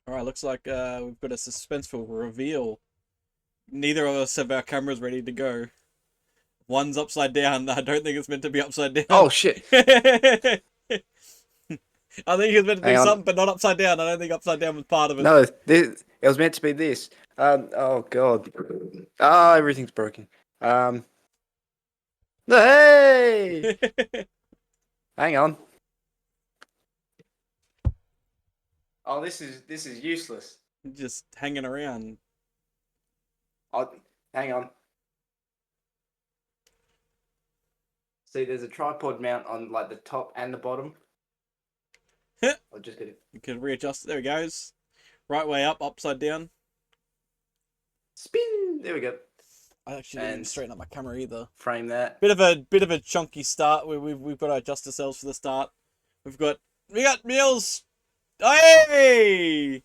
All right, looks like we've got a suspenseful reveal. Neither of us have our cameras ready to go. One's upside down. I don't think it's meant to be upside down. Oh shit! I think it's meant to do Hang on. something, but not upside down. I don't think upside down was part of it. No, it was meant to be this. Oh god. Ah, everything's broken. Um. Hey! Hang on. Oh, this is useless. Just hanging around. Oh, hang on. See, there's a tripod mount on like the top and the bottom. I'll just get it. You can readjust. There it goes. Right way up, upside down. Spin. There we go. I actually didn't even And straighten up my camera either. frame that. Bit of a chunky start. We've got to adjust ourselves for the start. We got meals. Hey!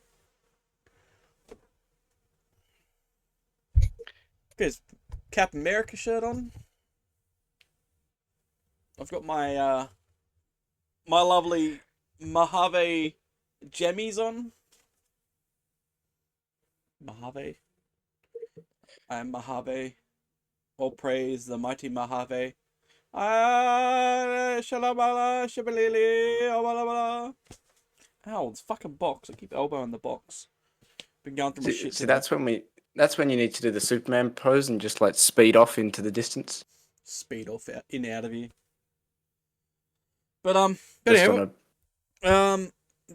Got his Cap America shirt on. I've got my my lovely Mojave jammies on. Mojave. I am Mojave. All praise the mighty Mojave. Shalabala, shabalili, obalabala. Ow, it's fucking box. I keep elbowing the box. Been going through my shit See, today. that's when you need to do the Superman pose and just like speed off into the distance. Speed off out, in out of here. But Just anyway, on a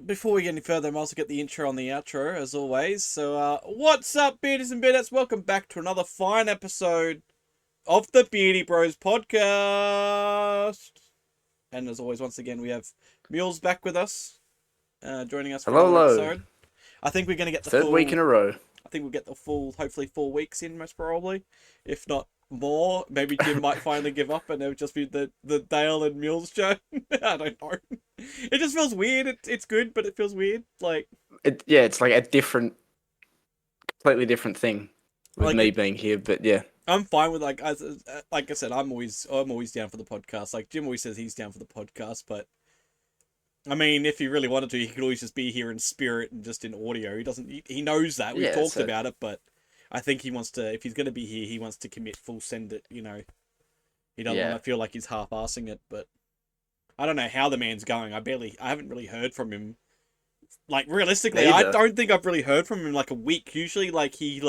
before we get any further, I'm also get the intro on the outro as always. So what's up, beardies and beardettes? Welcome back to another fine episode of the Beardy Bros Podcast. And as always, once again, we have Mules back with us, joining us for hello, another hello. episode. I think we're gonna get the Third full week in a row. I think we'll get the full, hopefully 4 weeks in, most probably. If not more. Maybe Jim might finally give up and it'll just be the Dale and Mules show. I don't know. It just feels weird. It's good, but it feels weird. Like, It's like a completely different thing with me like being here. But yeah, I'm fine with like like I said, I'm always down for the podcast. Like Jim always says he's down for the podcast, but I mean, if he really wanted to, he could always just be here in spirit and just in audio. He doesn't. He knows that we've yeah. talked So about it, but I think he wants to. If he's going to be here, he wants to commit full send it. He doesn't want yeah, to feel like he's half-assing it. But I don't know how the man's going. I haven't really heard from him. Like realistically, I neither. don't think I've really heard from him in like a week. Usually, like he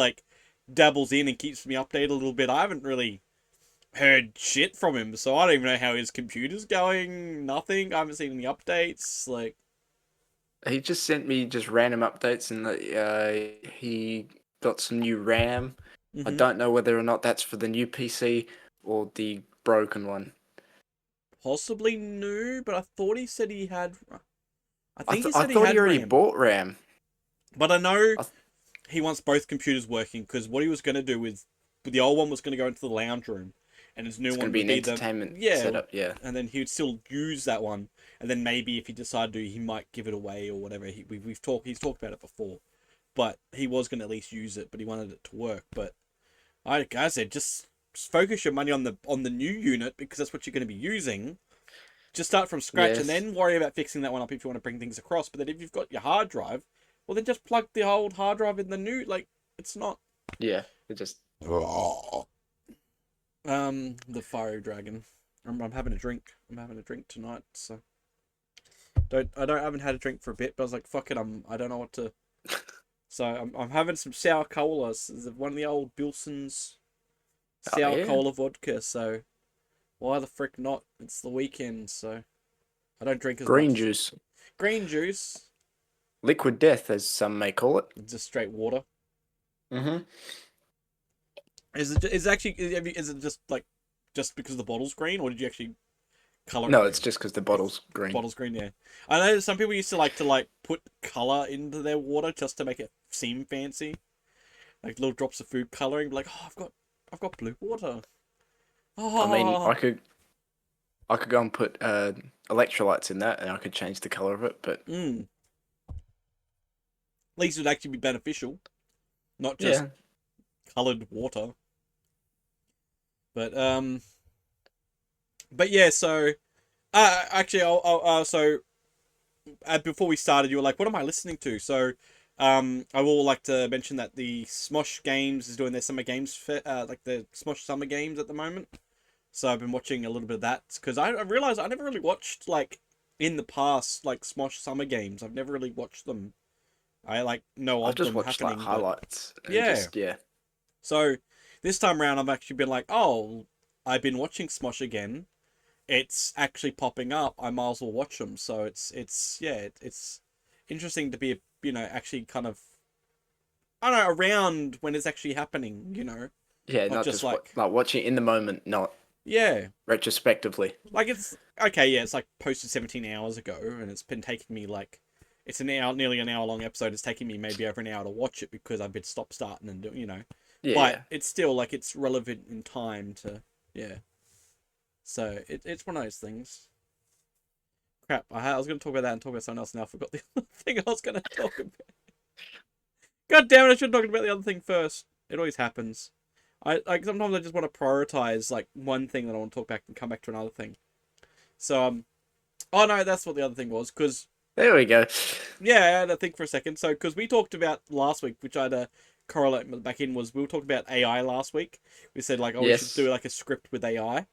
dabbles in and keeps me updated a little bit. I haven't really heard shit from him, so I don't even know how his computer's going. Nothing. I haven't seen any updates. Like. He just sent me just random updates, and he got some new RAM. I Mm-hmm. don't know whether or not that's for the new PC or the broken one. Possibly new, but I thought he said he had. I I think he I said he thought he had already RAM, bought RAM. but I know I th- he wants both computers working because what he was going to do with the old one was going to go into the lounge room, and his new it's going one to be would an be the entertainment yeah, setup. Yeah, and then he would still use that one, and then maybe if he decided to, he might give it away or whatever. He's talked about it before, but he was going to at least use it, but he wanted it to work. But like I said, just focus your money on the new unit because that's what you're going to be using. Just start from scratch and yes, then worry about fixing that one up if you want to bring things across. But then if you've got your hard drive, well then just plug the old hard drive in the new. Like it's not yeah. It just the fiery dragon. I'm having a drink. I'm having a drink tonight. So I haven't had a drink for a bit. But I was like, fuck it. I don't know what to. So I'm having some sour cola. This is one of the old Bilson's oh sour yeah, cola vodka. So why the frick not? It's the weekend, so I don't drink as green much. juice, Green juice, liquid death, as some may call it. just straight water. Mm-hmm. Is it just like just because the bottle's green, or did you actually color it No, green? it's just because the bottle's green. Bottle's green, yeah. I know some people used to like put color into their water just to make it seem fancy, like little drops of food coloring. Like, oh, I've got blue water. I mean, Oh, I could go and put electrolytes in that, and I could change the color of it. But mm. At least it'd actually be beneficial, not just yeah, colored water. But yeah. So, actually, so before we started, you were like, "What am I listening to?" So, I will like to mention that the Smosh Games is doing their summer games, like the Smosh Summer Games at the moment. So I've been watching a little bit of that because I realized I never really watched like in the past like Smosh Summer Games. I've never really watched them. I like know I've of just them watched like happening, but highlights and yeah. just yeah. So this time around, I've actually been like, oh, I've been watching Smosh again. It's actually popping up. I might as well watch them. So it's interesting to be actually kind of I don't know around when it's actually happening. Yeah, Not not just just like like watching it in the moment, not yeah, retrospectively. like it's okay. Yeah, it's like posted 17 hours ago, and it's been taking me like it's an hour, nearly an hour long episode. It's taking me maybe over an hour to watch it because I've been stop starting and doing. Yeah, But yeah. it's still like it's relevant in time to yeah. So it's one of those things. Crap, I was going to talk about that and talk about something else. Now I forgot the other thing I was going to talk about. God damn it! I should have talked about the other thing first. It always happens. I like sometimes I just want to prioritize like one thing that I want to talk back and come back to another thing. So oh no, that's what the other thing was. Because There we go. yeah, I had to think for a second. So because we talked about last week, which I had to correlate back in, was we were talking about AI last week. We said like, oh, we should do Yes. like a script with AI,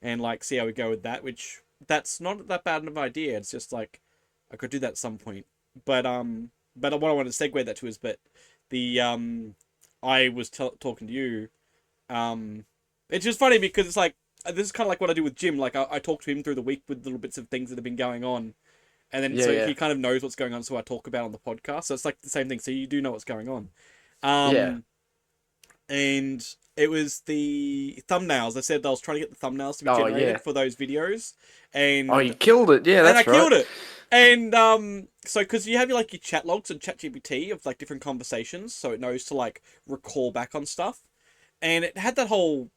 and like see how we go with that. Which that's not that bad of an idea. It's just like I could do that at some point. But what I wanted to segue that to is, but the I was talking to you. It's just funny because it's like this is kind of like what I do with Jim. Like I talk to him through the week with little bits of things that have been going on, and then Yeah, so yeah. he kind of knows what's going on. So I talk about it on the podcast. So it's like the same thing. So you do know what's going on. Yeah. Um, and it was the thumbnails. I said I was trying to get the thumbnails to be Oh generated yeah. for those videos, Oh, and you killed it. Yeah, I that's right. killed it. And so because you have like your chat logs and ChatGPT of like different conversations, so it knows to like recall back on stuff, and it had that whole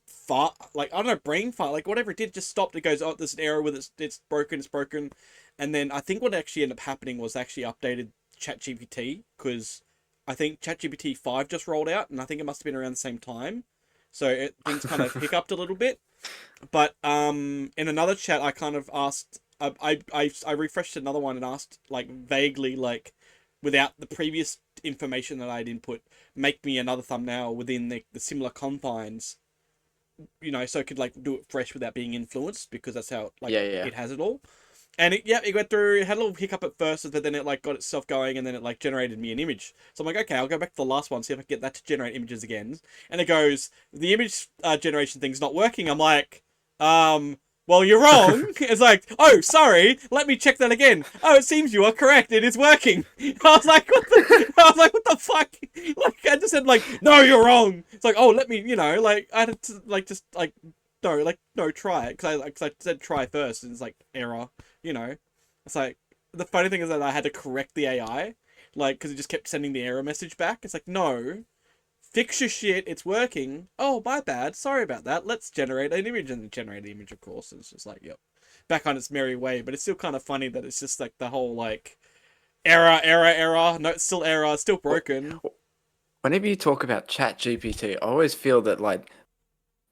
fart, like I don't know, brain fart, like whatever it did, just stopped. It goes, oh, there's an error with it's broken, and then I think what actually ended up happening was actually updated ChatGPT because I think ChatGPT 5 just rolled out, and I think it must have been around the same time, so things kind of hiccuped a little bit. But in another chat, I kind of asked, I refreshed another one and asked like vaguely like without the previous information that I'd input, make me another thumbnail within the similar confines, so it could like do it fresh without being influenced because that's how like Yeah, yeah. it has it all. And it went through. It had a little hiccup at first, but then it like got itself going, and then it like generated me an image. So I'm like, okay, I'll go back to the last one, see if I can get that to generate images again. And it goes, the image generation thing's not working. I'm like, well, you're wrong. It's like, oh, sorry, let me check that again. Oh, it seems you are correct. It is working. I was like, what the fuck? Like, I just said like, no, you're wrong. It's like, oh, let me, like, I had to like just like, no, try it because I said try first, and it's like error. It's like the funny thing is that I had to correct the AI, like because it just kept sending the error message back. It's like no, fix your shit. It's working. Oh, my bad. Sorry about that. Let's generate an image, and generate the image, of course. It's just like yep, back on its merry way. But it's still kind of funny that it's just like the whole like error. No, it's still error. It's still broken. Whenever you talk about ChatGPT, I always feel that like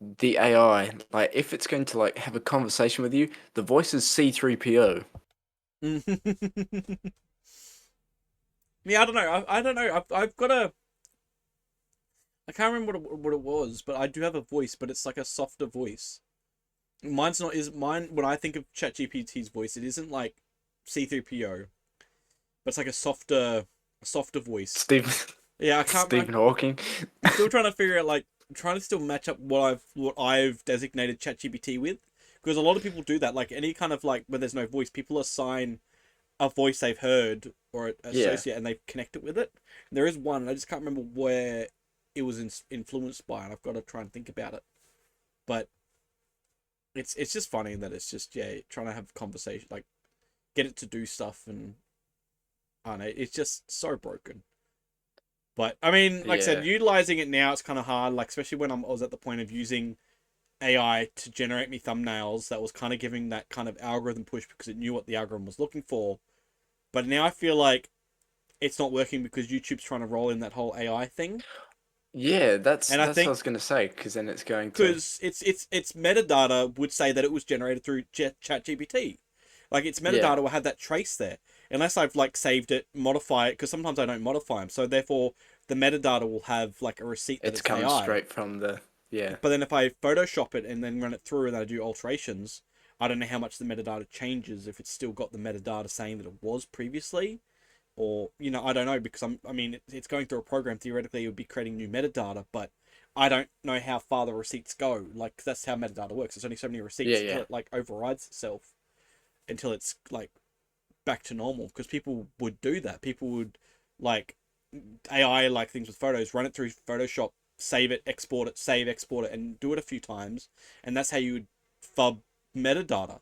the AI, like if it's going to like have a conversation with you, the voice is C3PO. Yeah, I don't know. I don't know. I've got a. I can't remember what it was, but I do have a voice, but it's like a softer voice. Mine's not is mine when I think of ChatGPT's voice, it isn't like C3PO, but it's like a softer voice. Steve Yeah, I can't. Stephen Hawking. I'm still trying to figure out like I'm trying to still match up what I've designated ChatGPT with, because a lot of people do that. Like any kind of like where there's no voice, people assign a voice they've heard or Yeah. associate, and they connect it with it. And there is one, I just can't remember where it was influenced by, and I've got to try and think about it. But it's just funny that it's just trying to have conversation, like get it to do stuff, and I don't know, it's just so broken. But I mean, like I said, Yeah. utilizing it now it's kind of hard, like especially when I was at the point of using AI to generate me thumbnails. That was kind of giving that kind of algorithm push because it knew what the algorithm was looking for. But now I feel like it's not working because YouTube's trying to roll in that whole AI thing, Yeah, that's and I that's what I think was gonna say, because then it's going to. because its metadata would say that it was generated through ChatGPT. Like its Yeah. metadata will have that trace there. unless I've like saved it, modify it, because sometimes I don't modify them. So therefore, the metadata will have like a receipt that It's it's come AI. straight from the yeah. But then if I Photoshop it and then run it through and I do alterations, I don't know how much the metadata changes if it's still got the metadata saying that it was previously, or I don't know, because I mean it's going through a program. Theoretically, it would be creating new metadata, but I don't know how far the receipts go. Like that's how metadata works. There's only so many Yeah, receipts until yeah. it like overrides itself until it's like back to normal. Because people would do that. People would like AI like things with photos, run it through Photoshop, save it, export it, save, export it, and do it a few times, and that's how you would fub metadata.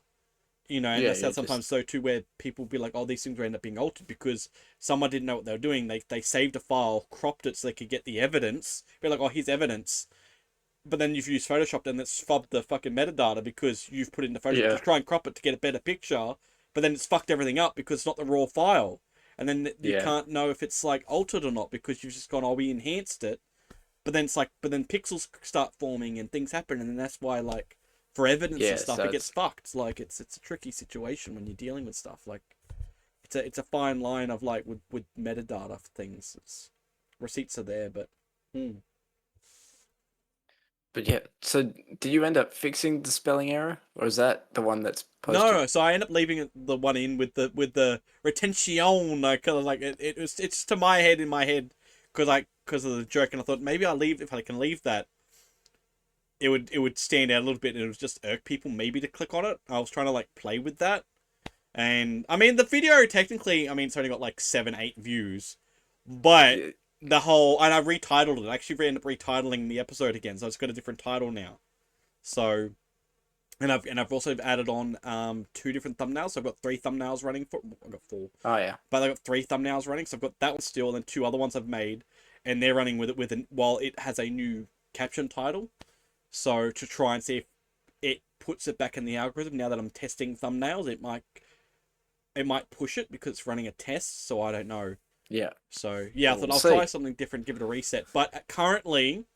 And Yeah, that's how yeah, just sometimes so too where people be like, oh, these things will end up being altered because someone didn't know what they were doing. They saved a file, cropped it so they could get the evidence. Be like, oh, here's evidence. But then you've used Photoshop and it's fubbed the fucking metadata because you've put it into Photoshop to yeah, try and crop it to get a better picture. But then it's fucked everything up because it's not the raw file. And then you yeah, can't know if it's like altered or not because you've just gone, oh, we enhanced it. But then it's like, but then pixels start forming and things happen, and then that's why like for evidence and yeah. stuff, So it gets it's fucked. Like it's a tricky situation when you're dealing with stuff. Like it's a fine line of like with metadata for things. It's receipts are there, but but yeah. So do you end up fixing the spelling error, or is that the one that's posted? no. So I end up leaving the one in with the retention. I kind of like it's to my head in my head because of the joke, and I thought maybe I'll leave if I can leave that. It would stand out a little bit, and it would just irk people maybe to click on it. I was trying to like play with that. And I mean, the video technically, I mean, it's only got like 7, 8 views, but Yeah. the whole and I retitled it. I actually ended up retitling the episode again, so it's got a different title now. So, and I've also added on 2 different thumbnails. So I've got 3 thumbnails running for. I've got 4, Oh yeah. but I've got 3 thumbnails running. So I've got that one still, and then 2 other ones I've made, and they're running with it while it has a new caption title. So to try and see if it puts it back in the algorithm now that I'm testing thumbnails, it might push it because it's running a test, so I don't know. Yeah. So yeah, I Well, thought we'll I'll try see. something different, give it a reset. But currently,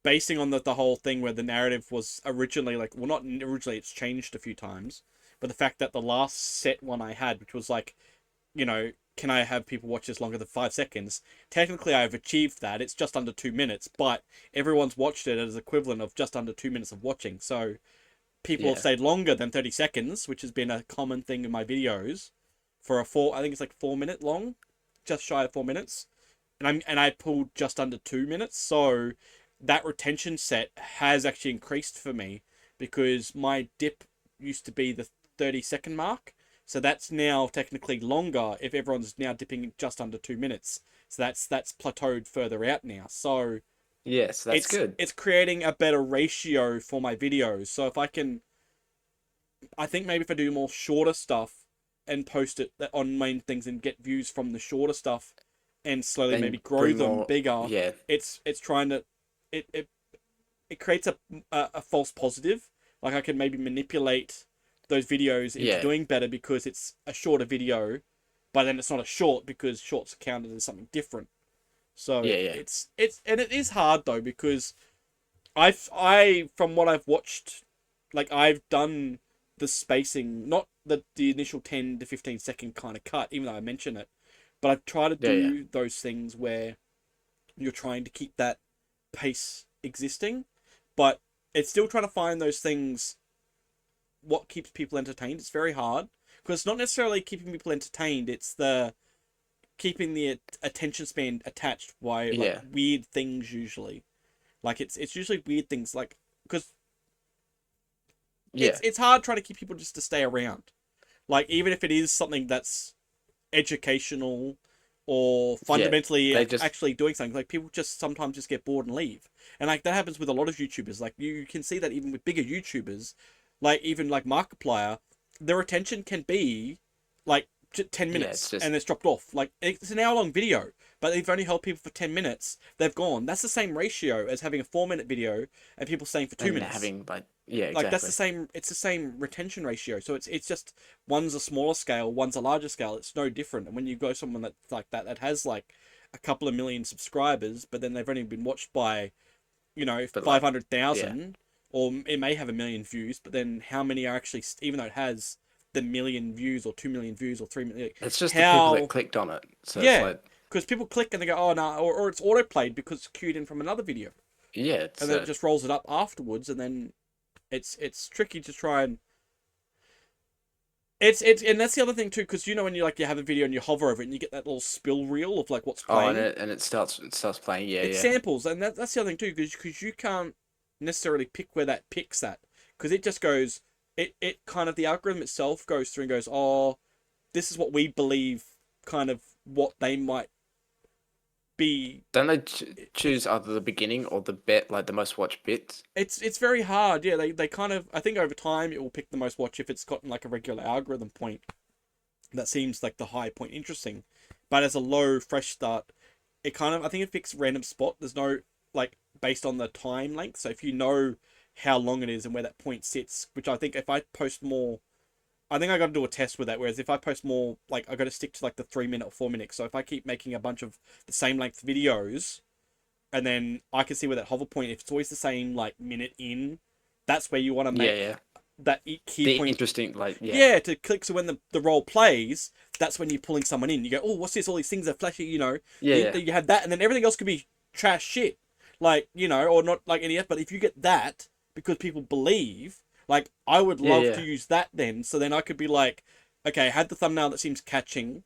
basing on the whole thing where the narrative was originally like, well, not originally, it's changed a few times, but the fact that the last set one I had, which was like, can I have people watch this longer than 5 seconds? Technically, I've achieved that. It's just under 2 minutes, but everyone's watched it as equivalent of just under 2 minutes of watching. So people have Yeah. stayed longer than 30 seconds, which has been a common thing in my videos for I think it's like 4 minute long, just shy of 4 minutes. And I pulled just under 2 minutes. So that retention set has actually increased for me because my dip used to be the 30-second mark. So that's now technically longer if everyone's now dipping just under 2 minutes. So that's plateaued further out now. So Yes, that's it's good. it's creating a better ratio for my videos. So if I think maybe if I do more shorter stuff and post it on main things and get views from the shorter stuff and slowly maybe And grow bring them more. bigger, Yeah. it's trying to it it, it creates a false positive. Like I can maybe manipulate those videos into Yeah. doing better because it's a shorter video, but then it's not a short because shorts are counted as something different. So Yeah. Yeah. it is hard though because I from what I've watched, like I've done the spacing, not the initial 10 to 15 second kind of cut, even though I mention it, but I've tried to Yeah. Yeah. do those things where you're trying to keep that pace existing, but it's still trying to find those things. What keeps people entertained? It's very hard because it's not necessarily keeping people entertained. It's the keeping the attention span attached by like Yeah. weird things usually. Like it's usually weird things like because it's Yeah. it's hard trying to keep people just to stay around. Like even if it is something that's educational or Yeah. fundamentally They just. actually doing something, like people just sometimes just get bored and leave. And like that happens with a lot of YouTubers. Like you can see that even with bigger YouTubers, like even like Markiplier, their attention can be like 10 Yeah. It's minutes just. and it's dropped off. Like it's an hour long video, but they've only held people for 10 minutes, they've gone. That's the same ratio as having a 4 minute video and people staying for two And minutes. having like. Yeah. Like that's Exactly. the same, it's the same retention ratio. So it's just one's a smaller scale, one's a larger scale. It's no different. And when you go someone that's like that has like a couple of million subscribers, but then they've only been watched by But five like. hundred Yeah. thousand, or it may have a million views, but then how many are actually, even though it has the million views or 2 million views or 3 million. It's just the people that How? clicked on it. So it's Yeah, like, because people click and they go, oh no, or it's autoplayed because it's queued in from another video, yeah, it's and then it just rolls it up afterwards, and then it's tricky to try and it's and that's the other thing too, because you know when you have a video and you hover over it and you get that little spill reel of like what's oh, and playing. it starts playing. Yeah, It yeah, samples, and that's the other thing too, because you can't necessarily pick where that picks at, because it just goes, it kind of the algorithm itself goes through and goes, oh, this is what we believe, kind of what they might be. don't they It, choose either the beginning or the bit, like the most watched bits? it's very hard, yeah. They kind of, I think over time it will pick the most watch if it's gotten like a regular algorithm point that seems like the high point interesting, but as a low fresh start, it kind of, I think it picks random spot. There's no like based on the time length. So if you know how long it is and where that point sits, which I think if I post more, I think I got to do a test with that. Whereas if I post more, like I got to stick to like the 3 minute or 4 minute. So if I keep making a bunch of the same length videos, and then I can see where that hover point, if it's always the same like minute in, that's where you want to Yeah, make yeah. that key The point. interesting, like, yeah, Yeah, to click. So when the role plays, that's when you're pulling someone in. You go, oh, what's this? All these things are flashy, you know. yeah, yeah, You have that, and then everything else could be trash shit, like, you know, or not like any. But if you get that because people believe, like, I would yeah, love yeah. to use that then. So then I could be like, okay, had the thumbnail that seems catching,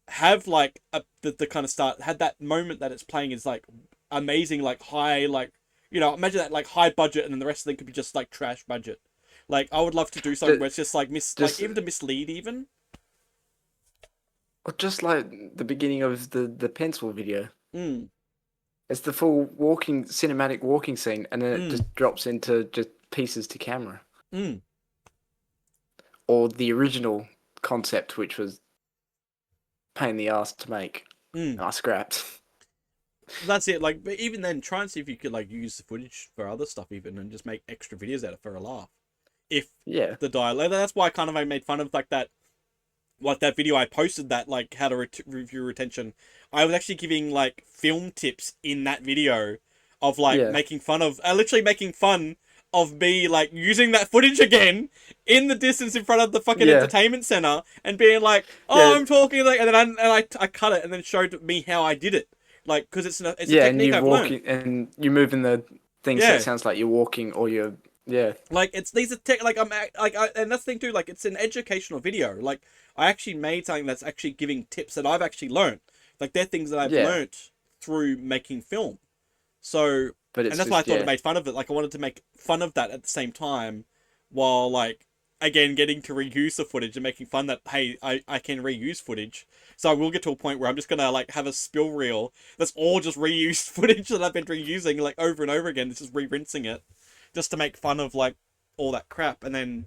have like the kind of start, had that moment that it's playing is like amazing, like high, like, you know, imagine that like high budget, and then the rest of them could be just like trash budget. Like I would love to do something Ju- where it's just like like Just, even to mislead even. or just like the beginning of the pencil video. Mm, It's the full cinematic walking scene, and then it mm, just drops into just pieces to camera. mm, Or the original concept, which was pain in the ass to make. mm. I scrapped. That's it. Like, but even then, try and see if you could like use the footage for other stuff even, and just make extra videos out of it for a laugh. If Yeah, the dialogue, that's why kind of I made fun of like that video I posted, that like how to review retention. I was actually giving like film tips in that video of like yeah, making fun of, literally making fun of me like using that footage again in the distance in front of the fucking yeah, entertainment center, and being like, oh, yeah, I'm talking like, and then I cut it and then showed me how I did it, like, because it's a yeah. And technique you I've learned. walking, and you moving the thing so it Yeah. sounds like you're walking, or you're, yeah, Like it's these are like and that's the thing too. Like it's an educational video. Like I actually made something that's actually giving tips that I've actually learned. Like they're things that I've yeah. learnt through making film. So, But and it's that's why I just, thought it yeah, made fun of it. Like I wanted to make fun of that at the same time, while like again getting to reuse the footage and making fun that, hey, I can reuse footage. So I will get to a point where I'm just gonna like have a spill reel that's all just reused footage that I've been reusing like over and over again. It's just re-rinsing it, just to make fun of like all that crap. And then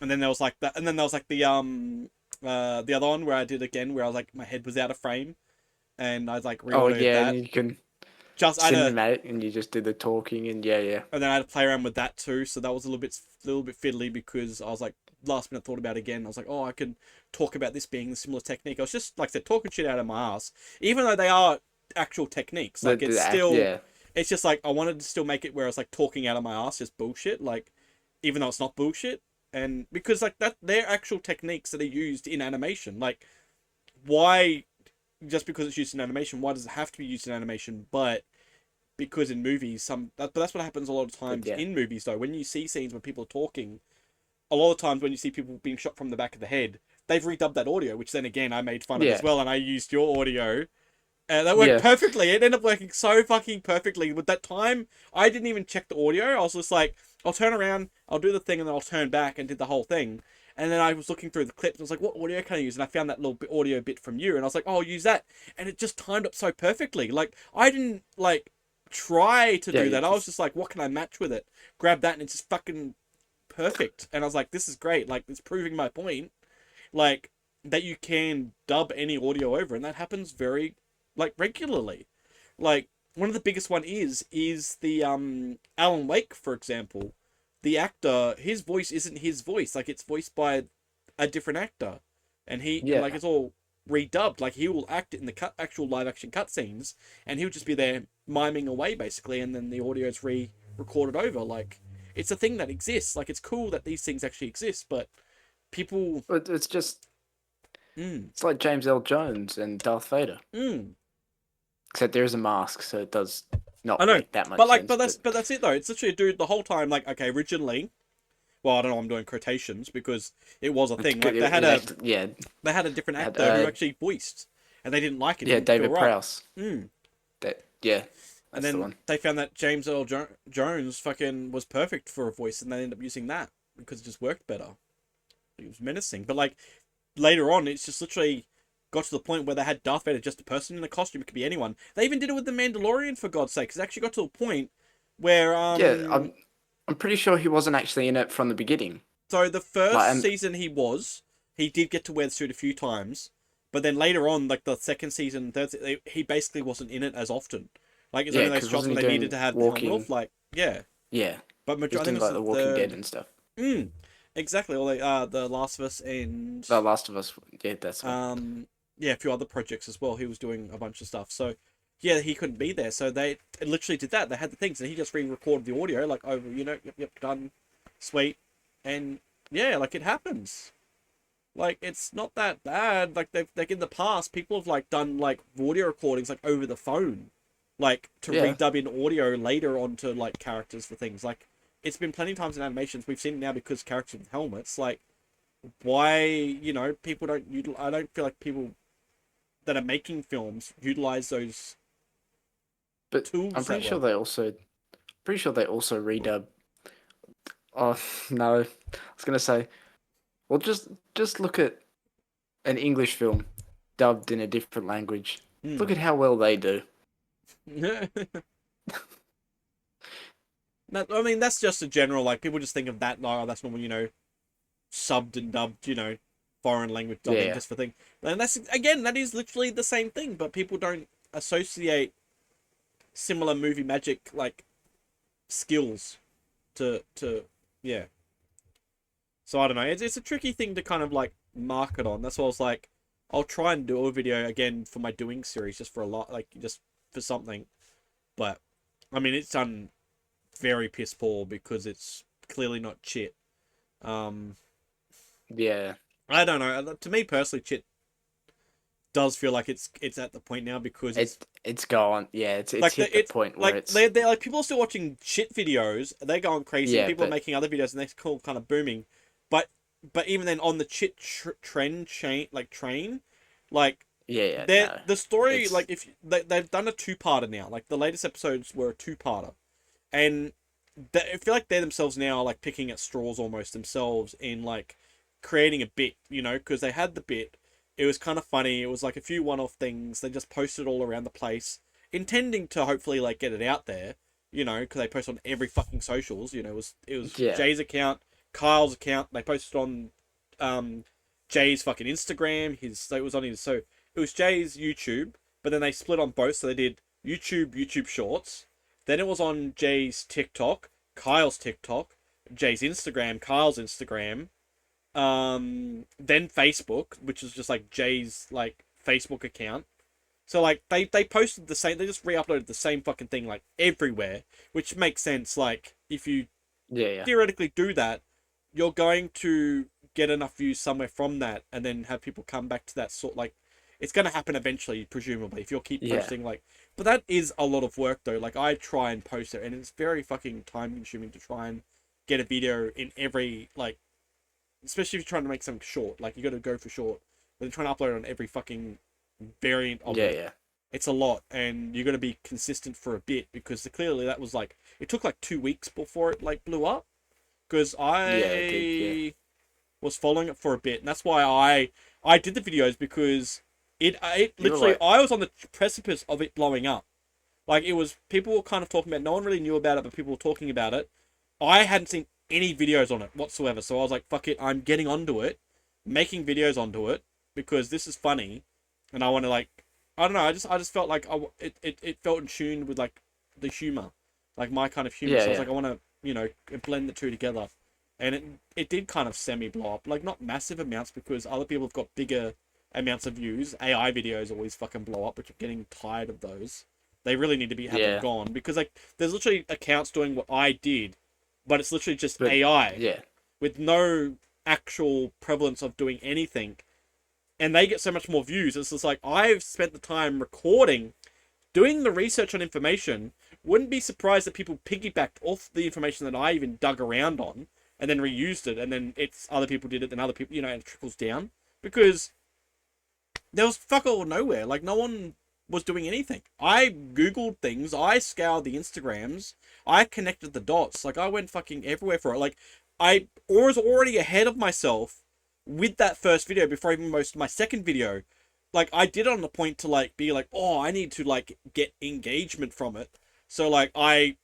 there was like that, and then there was like the other one where I did again, where I was like my head was out of frame, and I was like oh reordered yeah, and that. you can Just I had a cinematic, and you just do the talking, and yeah, yeah, And then I had to play around with that too, so that was a little bit fiddly, because I was like last minute thought about it again. I was like, oh, I could talk about this being a similar technique. I was just like I said, talking shit out of my ass, even though they are actual techniques. Like it's still, yeah, it's just like I wanted to still make it where I was like talking out of my ass, just bullshit. Like even though it's not bullshit, and because like that they're actual techniques that are used in animation. Like why, just because it's used in animation, why does it have to be used in animation? But because in movies, but that's what happens a lot of but times yeah, in movies though. When you see scenes where people are talking, a lot of times when you see people being shot from the back of the head, they've redubbed that audio, which then again I made fun of as yeah, well, and I used your audio. And that worked yeah, perfectly. It ended up working so fucking perfectly. With that time, I didn't even check the audio. I was just like, I'll turn around, I'll do the thing, and then I'll turn back, and did the whole thing. And then I was looking through the clips, and I was like, what audio can I use? And I found that little audio bit from you, and I was like, oh, I'll use that. And it just timed up so perfectly. Like, I didn't, like, try to yeah. do You that. I was just just like, what can I match with it? Grab that, and it's just fucking perfect. And I was like, this is great. Like, it's proving my point. Like, that you can dub any audio over, and that happens very, like, regularly. Like, one of the biggest one is the Alan Wake, for example. The actor, his voice isn't his voice. Like, it's voiced by a different actor, and like yeah, it's all redubbed. Like he will act it in the actual live action cutscenes, and he'll just be there miming away basically, and then the audio is re-recorded over. Like it's a thing that exists. Like it's cool that these things actually exist, but people. It's just Mm, it's like James L. Jones and Darth Vader. mm, Except there is a mask, so it does I not know, make that much but like, sense. But but that's it though. It's literally a dude the whole time. Like, okay, originally, well, I don't know. I'm doing quotations because it was a it's thing. good. Like Yeah, they had a different had actor who actually voiced, and they didn't like it. It yeah, didn't feel David right. Prowse. Mm. Yeah, And that's the then one. they found that James Earl Jones fucking was perfect for a voice, and they ended up using that because it just worked better. It was menacing, but like later on, it's just literally got to the point where they had Darth Vader just a person in a costume. It could be anyone. They even did it with the Mandalorian, for God's sake. It actually got to a point where Yeah, I'm pretty sure he wasn't actually in it from the beginning. so the Like, first and season he did get to wear the suit a few times, but then later on, like the second season, he basically wasn't in it as often. Like it's yeah, only those because shots where wasn't he they needed doing to have the helmet Walking? off. Like yeah, Yeah, but he was I think doing it was like the the Walking Dead third. and stuff. Mm, exactly. Well, the Last of Us and The Last of Us. Yeah, that's one. yeah, a few other projects as well. He was doing a bunch of stuff. So yeah, he couldn't be there. So they literally did that. They had the things, and he just re-recorded the audio like over. Yep, done, sweet, and yeah, like it happens. Like it's not that bad. Like they've like in the past, people have like done like audio recordings like over the phone, like to Yeah, redub in audio later onto like characters for things. Like it's been plenty of times in animations. We've seen it now because characters with helmets. Like why people don't I don't feel like people that are making films utilize those but I'm tools that well. pretty sure they also redub. Oh no, I was gonna say. Well, just look at an English film dubbed in a different language. Look Hmm. at how well they do. I mean, that's just a general like people just think of that. Like, oh, that's normal, subbed and dubbed, foreign language dubbing Yeah, just for thing. And that's again, that is literally the same thing, but people don't associate similar movie magic like skills to yeah. So I don't know. It's a tricky thing to kind of like market on. That's why I was like, I'll try and do a video again for my doing series just for a lot, like just for something. But I mean, it's done very piss poor because it's clearly not chit. Um, yeah. I don't know. To me personally, chit does feel like it's at the point now because It's gone. Yeah, it's like hit the point where it's they're like people are still watching shit videos. They're going crazy, and yeah, people are but making other videos, and they're call kind of booming. But even then, on the chit trend train, like yeah, they're no, the story it's like if they've done a two-parter now. Like the latest episodes were a two-parter, and I feel like they themselves now are like picking at straws almost themselves in like creating a bit, because they had the bit. It was kind of funny. It was like a few one-off things. They just posted all around the place, intending to hopefully like get it out there, because they post on every fucking socials. It was yeah, Jay's account, Kyle's account. They posted on Jay's fucking Instagram. It was Jay's YouTube, but then they split on both. So they did YouTube Shorts. Then it was on Jay's TikTok, Kyle's TikTok, Jay's Instagram, Kyle's Instagram. Then Facebook, which is just like Jay's like Facebook account. So like they posted the same. They just re-uploaded the same fucking thing like everywhere, which makes sense. Like if you yeah. theoretically do that, you're going to get enough views somewhere from that, and then have people come back to that sort. Like it's going to happen eventually, presumably, if you'll keep Yeah. posting. Like, but that is a lot of work though. Like I try and post it, and it's very fucking time consuming to try and get a video in every like, especially if you're trying to make something short. Like you got to go for short, but then trying to upload on every fucking variant of Yeah, it. yeah. It's a lot, and you got to be consistent for a bit because clearly that was like it took like 2 weeks before it like blew up. Because Yeah, it did, yeah. I was following it for a bit, and that's why I did the videos because it You were literally like I was on the precipice of it blowing up. Like it was people were kind of talking about. No one really knew about it, but people were talking about it. I hadn't seen any videos on it whatsoever, so I was like, "Fuck it, I'm getting onto it, making videos onto it because this is funny, and I want to like, I don't know, I just felt like it felt in tune with like the humor, like my kind of humor. yeah, So I was yeah. like, I want to blend the two together, and it did kind of semi blow up, like not massive amounts because other people have got bigger amounts of views. AI videos always fucking blow up, which I'm getting tired of those. They really need to have them Yeah. gone because like there's literally accounts doing what I did, but it's literally just But AI yeah. with no actual prevalence of doing anything, and they get so much more views. It's just like, I've spent the time recording, doing the research on information. Wouldn't be surprised that people piggybacked off the information that I even dug around on and then reused it, and then it's other people did it, then other people, and it trickles down, because there was fuck all nowhere. Like, no one was doing anything. I googled things, I scoured the Instagrams, I connected the dots, like I went fucking everywhere for it. Like, I was already ahead of myself with that first video before I even posted my second video. Like, I did it on the point to like be like, oh, I need to like get engagement from it. So like I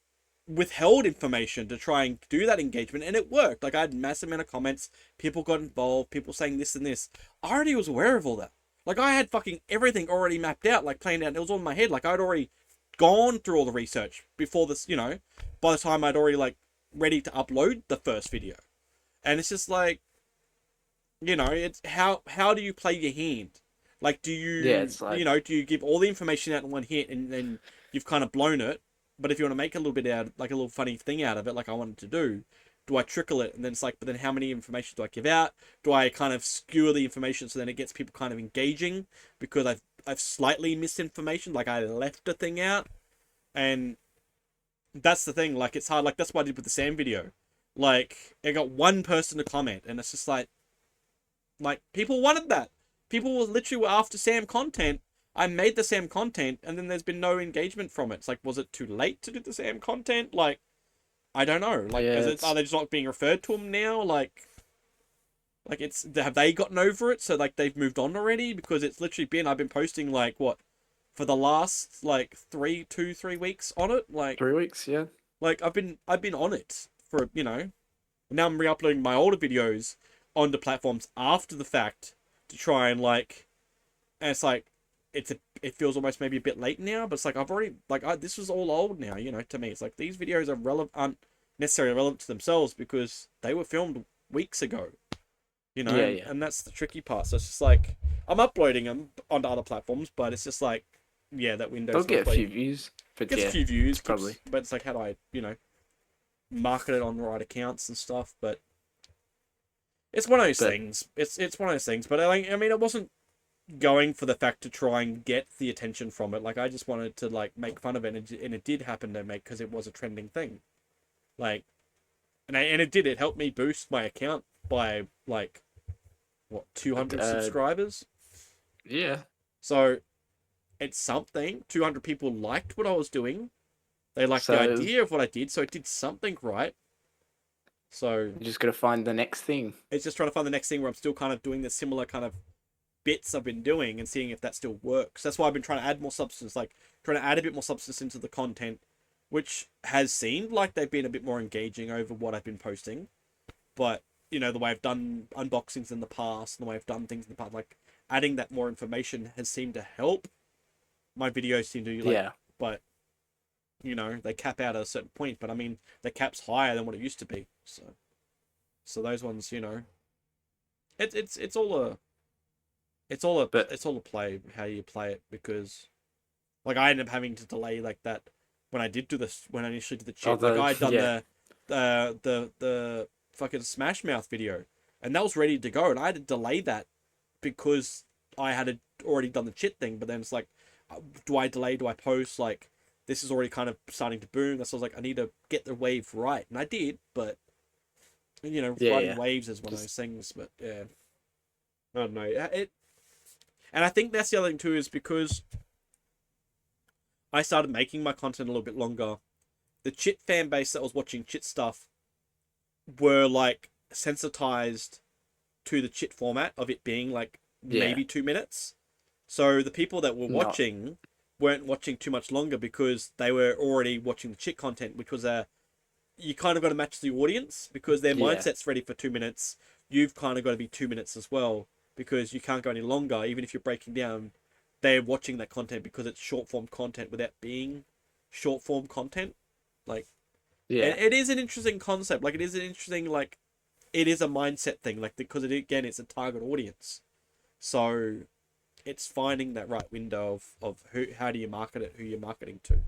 withheld information to try and do that engagement, and it worked. Like, I had a massive amount of comments, people got involved, people saying this and this. I already was aware of all that. Like, I had fucking everything already mapped out, like planned out. It was all in my head. Like, I'd already gone through all the research before this, by the time I'd already like ready to upload the first video. And it's just like, it's how do you play your hand? Like, do you, it's like, do you give all the information out in one hit and then you've kind of blown it? But if you want to make a little bit out, like a little funny thing out of it, like I wanted to do I trickle it? And then it's like, but then how many information do I give out? Do I kind of skewer the information so then it gets people kind of engaging because I've slightly missed information, like I left a thing out? And that's the thing, like it's hard. Like, that's what I did with the Sam video. Like, I got one person to comment, and it's just like people wanted that. People were after Sam content. I made the Sam content, and then there's been no engagement from it. It's like, was it too late to do the Sam content? Like, I don't know. Like, are they just not being referred to them now? Like have they gotten over it? So like they've moved on already? Because it's literally been, I've been posting like what, for the last like 3 weeks on it. Like 3 weeks, yeah. Like I've been on it for now I'm re-uploading my older videos onto platforms after the fact to try and like, and it's like it feels almost maybe a bit late now, but it's like I've already this was all old now, to me. It's like these videos aren't necessarily relevant to themselves because they were filmed weeks ago, and that's the tricky part. So it's just like I'm uploading them onto other platforms, but it's just like, that window. They'll get a few views, but gets a few views probably. But it's like, how do I market it on the right accounts and stuff? But it's one of those things. It's one of those things. But I mean, it wasn't going for the fact to try and get the attention from it. Like, I just wanted to like make fun of it, and it did happen to make, because it was a trending thing. Like, and it helped me boost my account by like what, 200 subscribers. Yeah. So it's something. 200 people liked what I was doing. They liked the idea of what I did, so it did something right. So you just got to find the next thing. It's just trying to find the next thing where I'm still kind of doing the similar kind of bits I've been doing and seeing if that still works. That's why I've been trying to add more substance, like trying to add a bit more substance into the content, which has seemed like they've been a bit more engaging over what I've been posting. But, the way I've done unboxings in the past, and the way I've done things in the past, like adding that more information has seemed to help. My videos seem to but they cap out at a certain point, but I mean the cap's higher than what it used to be. So those ones, it's all a play, how you play it, because like I ended up having to delay like that when I did do this, when I initially did the chip. Like, I had done the fucking Smash Mouth video, and that was ready to go, and I had to delay that because I had already done the chit thing. But then it's like, do I delay? Do I post? Like, this is already kind of starting to boom. So I was like, I need to get the wave right, and I did. But riding waves is one of those things. But yeah, I don't know. And I think that's the other thing too, is because I started making my content a little bit longer. The chit fan base that was watching chit stuff were like sensitized to the chit format of it being like maybe 2 minutes. So the people that were watching weren't watching too much longer because they were already watching the chit content, which was you kind of got to match the audience because their mindset's ready for 2 minutes. You've kind of got to be 2 minutes as well, because you can't go any longer. Even if you're breaking down, they're watching that content because it's short form content without being short form content. Like, it is an interesting concept. Like, it is an interesting, like, it is a mindset thing. Like, because it's a target audience. So it's finding that right window of how do you market it, who you're marketing to.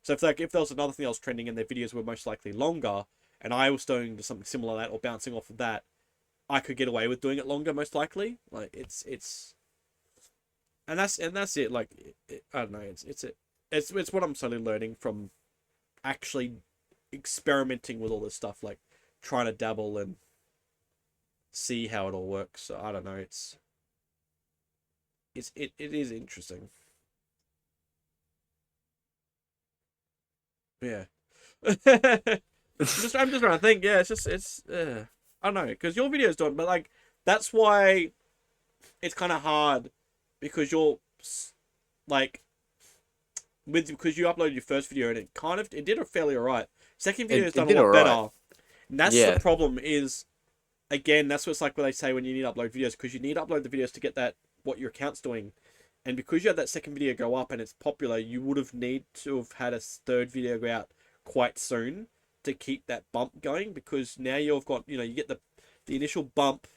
So if there was another thing that was trending and their videos were most likely longer, and I was doing something similar to that or bouncing off of that, I could get away with doing it longer, most likely. Like it's and that's it. Like I don't know. It's what I'm slowly learning from actually experimenting with all this stuff, like trying to dabble and see how it all works. So I don't know. It is interesting. Yeah. I'm just trying to think. Yeah, I don't know, because your videos don't, but like that's why it's kind of hard because like because you uploaded your first video and it did a fairly alright. Second video has It done a did lot alright. better. And that's the Yeah. problem is, again, that's what's like what they say when you need to upload videos, because you need to upload the videos to get that what your account's doing. And because you had that second video go up and it's popular, you would have need to have had a third video go out quite soon to keep that bump going, because now you've got, you get the initial bump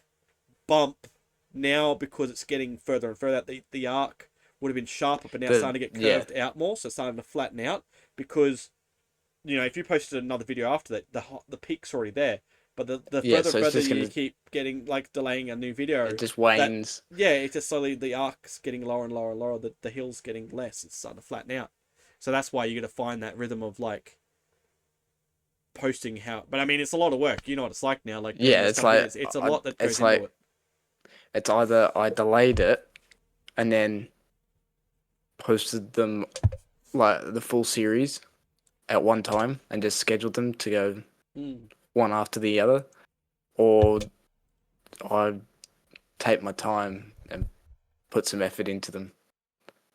now, because it's getting further and further out. The arc would have been sharper, but now it's starting to get curved out more, so it's starting to flatten out, because if you posted another video after that, the peak's already there. But the further So it's further just you gonna. keep getting, like, delaying a new video, It just that wanes. yeah, it's just slowly, the arc's getting lower and lower and lower. The hill's getting less. It's starting to flatten out. So that's why you got to find that rhythm of like posting how. But I mean, it's a lot of work. You know what it's like now. Like doing Yeah, this it's stuff. like It's a lot that goes it's into like it. it's either I delayed it and then posted them like the full series at one time and just scheduled them to go Mm. one after the other, or I take my time and put some effort into them,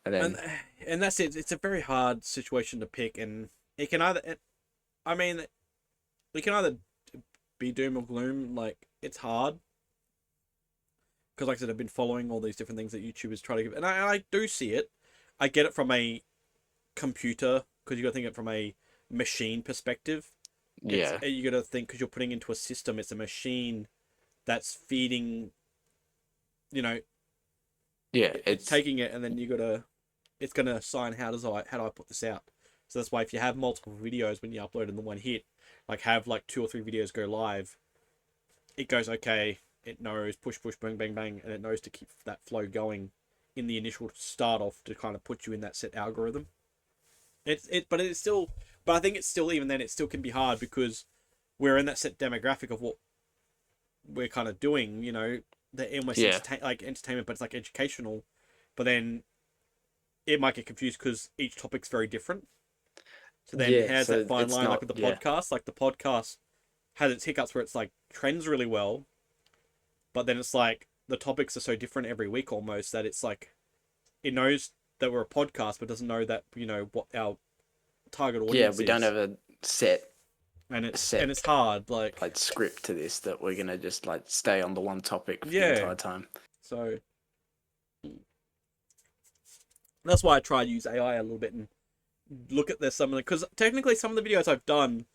and And then and that's it. It's a very hard situation to pick, and it can either. I mean, it can either be doom or gloom. Like, it's hard because, like I said, I've been following all these different things that YouTubers try to give, and I do see it. I get it from a computer, because you got to think it from a machine perspective. It's yeah, you got to think, because you're putting into a system. It's a machine that's feeding. You know, it's it's taking it, and then it's gonna assign how do I put this out. So that's why if you have multiple videos when you upload in the one hit, like have like 2 or 3 videos go live, it goes, okay. It knows push push bang bang bang, and it knows to keep that flow going in the initial start off to kind of put you in that set algorithm. But it's still, but I think it's still, even then it still can be hard, because we're in that set demographic of what we're kind of doing. The almost yeah, like entertainment, but it's like educational. But then it might get confused because each topic's very different. So then yeah. how's that So fine it's line, like not with the yeah, podcast? Like the podcast has its hiccups where it's like trends really well, but then it's like the topics are so different every week almost that it's like it knows that we're a podcast, but doesn't know that what our target yeah. audience We don't is, have a set and it's set hard. Like, like script to this that we're gonna just like stay on the one topic for the yeah, entire time. so that's why I try to use AI a little bit and look at some of the, because technically some of the videos I've done,